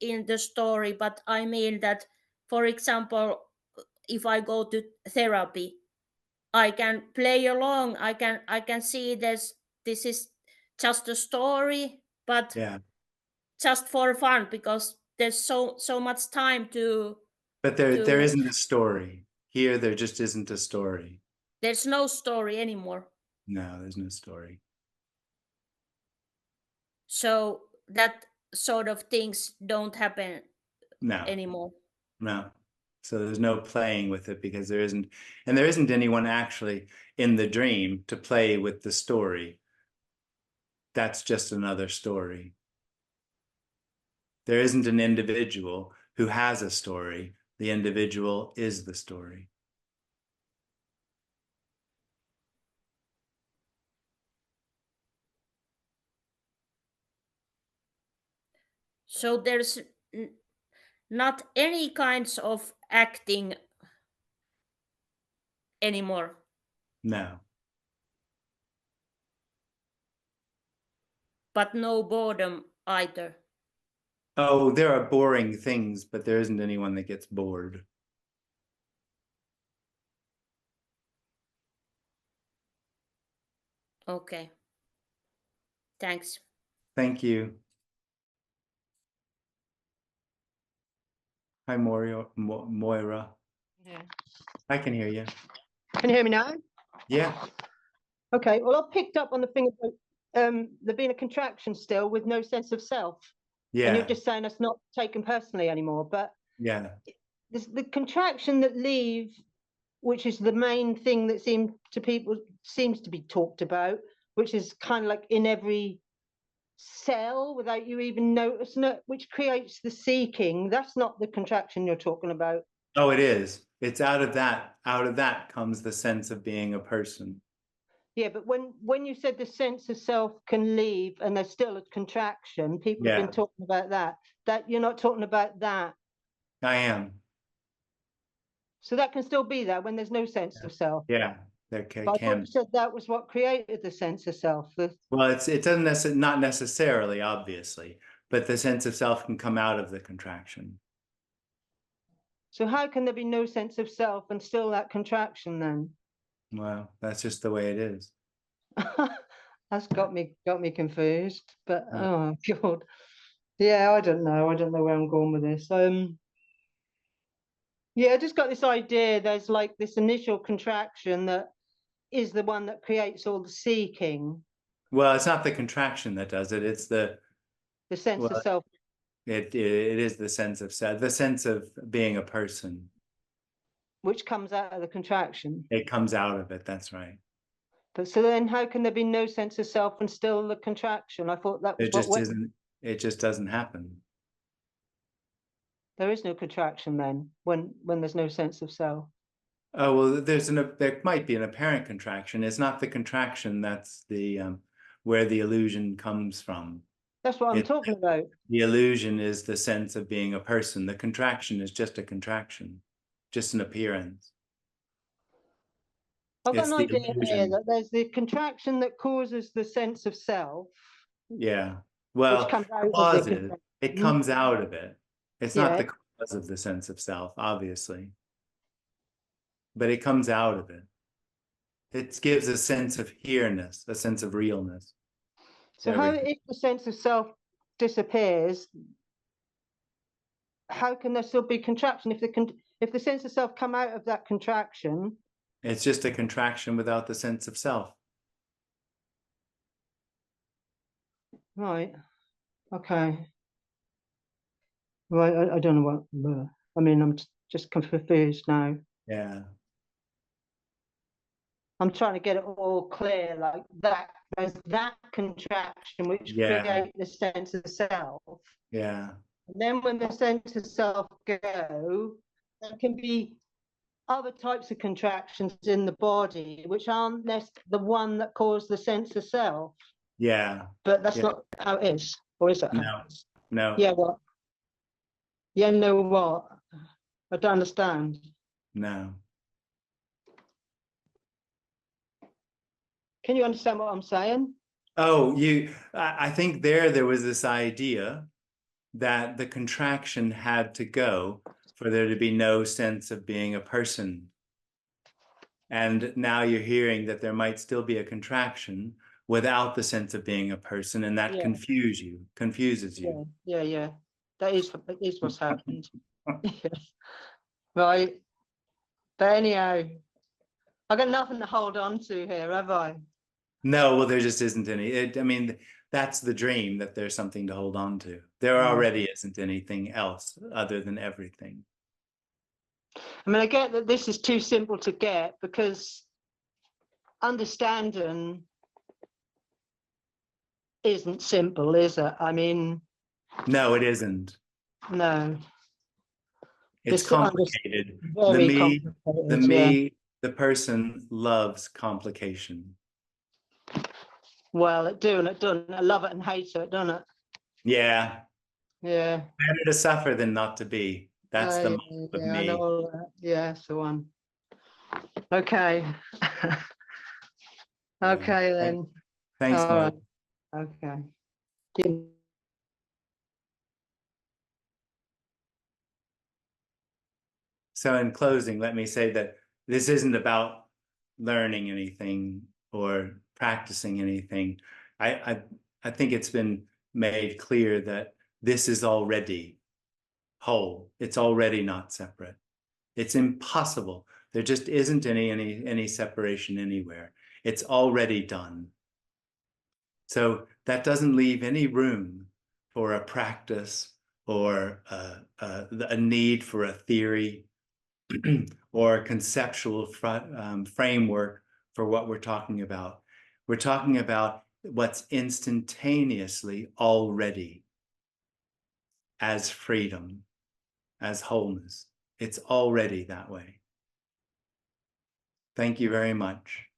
[SPEAKER 14] in the story? But I mean that, for example, if I go to therapy, I can play along. I can see this is just a story, but
[SPEAKER 1] Yeah.
[SPEAKER 14] just for fun, because there's so much time to.
[SPEAKER 1] But there isn't a story. Here there just isn't a story.
[SPEAKER 14] There's no story anymore.
[SPEAKER 1] No, there's no story.
[SPEAKER 14] So that sort of things don't happen anymore.
[SPEAKER 1] No. So there's no playing with it because there isn't anyone actually in the dream to play with the story. That's just another story. There isn't an individual who has a story. The individual is the story.
[SPEAKER 14] So there's not any kinds of acting anymore.
[SPEAKER 1] No.
[SPEAKER 14] But no boredom either.
[SPEAKER 1] Oh, there are boring things, but there isn't anyone that gets bored.
[SPEAKER 14] Okay. Thanks.
[SPEAKER 1] Thank you. Hi, Moira.
[SPEAKER 11] Yeah.
[SPEAKER 1] I can hear you.
[SPEAKER 11] Can you hear me now?
[SPEAKER 1] Yeah.
[SPEAKER 11] Okay. Well, I picked up on the thing about there being a contraction still with no sense of self.
[SPEAKER 1] Yeah.
[SPEAKER 11] And you're just saying that's not taken personally anymore. But
[SPEAKER 1] yeah,
[SPEAKER 11] the contraction that leave, which is the main thing that seems to be talked about, which is kind of like in every cell without you even noticing it, which creates the seeking. That's not the contraction you're talking about.
[SPEAKER 1] Oh, it is. It's out of that comes the sense of being a person.
[SPEAKER 11] Yeah, but when you said the sense of self can leave and there's still a contraction, people have been talking about that. That you're not talking about that.
[SPEAKER 1] I am.
[SPEAKER 11] So that can still be there when there's no sense of self.
[SPEAKER 1] Yeah, there
[SPEAKER 11] But I thought you said that was what created the sense of self.
[SPEAKER 1] Well, it doesn't not necessarily, obviously, but the sense of self can come out of the contraction.
[SPEAKER 11] So how can there be no sense of self and still that contraction then?
[SPEAKER 1] Well, that's just the way it is.
[SPEAKER 11] That's got me confused. But oh God, yeah, I don't know where I'm going with this. Yeah, I just got this idea. There's like this initial contraction that is the one that creates all the seeking.
[SPEAKER 1] Well, it's not the contraction that does it. It's the
[SPEAKER 11] sense of self.
[SPEAKER 1] It is the sense of self, the sense of being a person.
[SPEAKER 11] Which comes out of the contraction.
[SPEAKER 1] It comes out of it. That's right.
[SPEAKER 11] But so then how can there be no sense of self and still the contraction? I thought that was
[SPEAKER 1] it just isn't. It just doesn't happen.
[SPEAKER 11] There is no contraction then when there's no sense of self.
[SPEAKER 1] Oh, well, there might be an apparent contraction. It's not the contraction that's the where the illusion comes from.
[SPEAKER 11] That's what I'm talking about.
[SPEAKER 1] The illusion is the sense of being a person. The contraction is just a contraction, just an appearance.
[SPEAKER 11] I've got an idea here that there's the contraction that causes the sense of self.
[SPEAKER 1] Yeah. Well, it comes out of it. It's not the cause of the sense of self, obviously. But it comes out of it. It gives a sense of here-ness, a sense of realness.
[SPEAKER 11] So how, if the sense of self disappears, how can there still be contraction? If the sense of self come out of that contraction?
[SPEAKER 1] It's just a contraction without the sense of self.
[SPEAKER 11] Right. Okay. Right. I don't know what. I mean, I'm just confused now.
[SPEAKER 1] Yeah.
[SPEAKER 11] I'm trying to get it all clear, like that. There's that contraction which creates the sense of self.
[SPEAKER 1] Yeah.
[SPEAKER 11] And then when the sense of self go, there can be other types of contractions in the body, which aren't the one that caused the sense of self.
[SPEAKER 1] Yeah.
[SPEAKER 11] But that's
[SPEAKER 1] Yeah.
[SPEAKER 11] not how it is, or is it?
[SPEAKER 1] No, no.
[SPEAKER 11] Yeah, what? Yeah, no, what? I don't understand.
[SPEAKER 1] No.
[SPEAKER 11] Can you understand what I'm saying?
[SPEAKER 1] Oh, I think there was this idea that the contraction had to go for there to be no sense of being a person. And now you're hearing that there might still be a contraction without the sense of being a person, and that confuses you.
[SPEAKER 11] Yeah. That is what's happened. Right. But anyhow, I got nothing to hold on to here, have I?
[SPEAKER 1] No, well, there just isn't any. I mean, that's the dream, that there's something to hold on to. There already isn't anything else other than everything.
[SPEAKER 11] I mean, I get that this is too simple to get, because understanding isn't simple, is it? I mean,
[SPEAKER 1] no, it isn't.
[SPEAKER 11] No.
[SPEAKER 1] It's complicated.
[SPEAKER 11] Very complicated,
[SPEAKER 1] the person loves complication.
[SPEAKER 11] Well, it do and it doesn't. I love it and hate it, don't it?
[SPEAKER 1] Yeah.
[SPEAKER 11] Yeah.
[SPEAKER 1] Better to suffer than not to be. That's the motto of me.
[SPEAKER 11] I know all that. Yeah, that's the one. Okay. Okay then.
[SPEAKER 1] Thanks,
[SPEAKER 11] all
[SPEAKER 1] Mike.
[SPEAKER 11] right. Okay.
[SPEAKER 1] So in closing, let me say that this isn't about learning anything or practicing anything. I think it's been made clear that this is already whole. It's already not separate. It's impossible. There just isn't any separation anywhere. It's already done. So that doesn't leave any room for a practice or a need for a theory or a conceptual framework for what we're talking about. We're talking about what's instantaneously already as freedom, as wholeness. It's already that way. Thank you very much.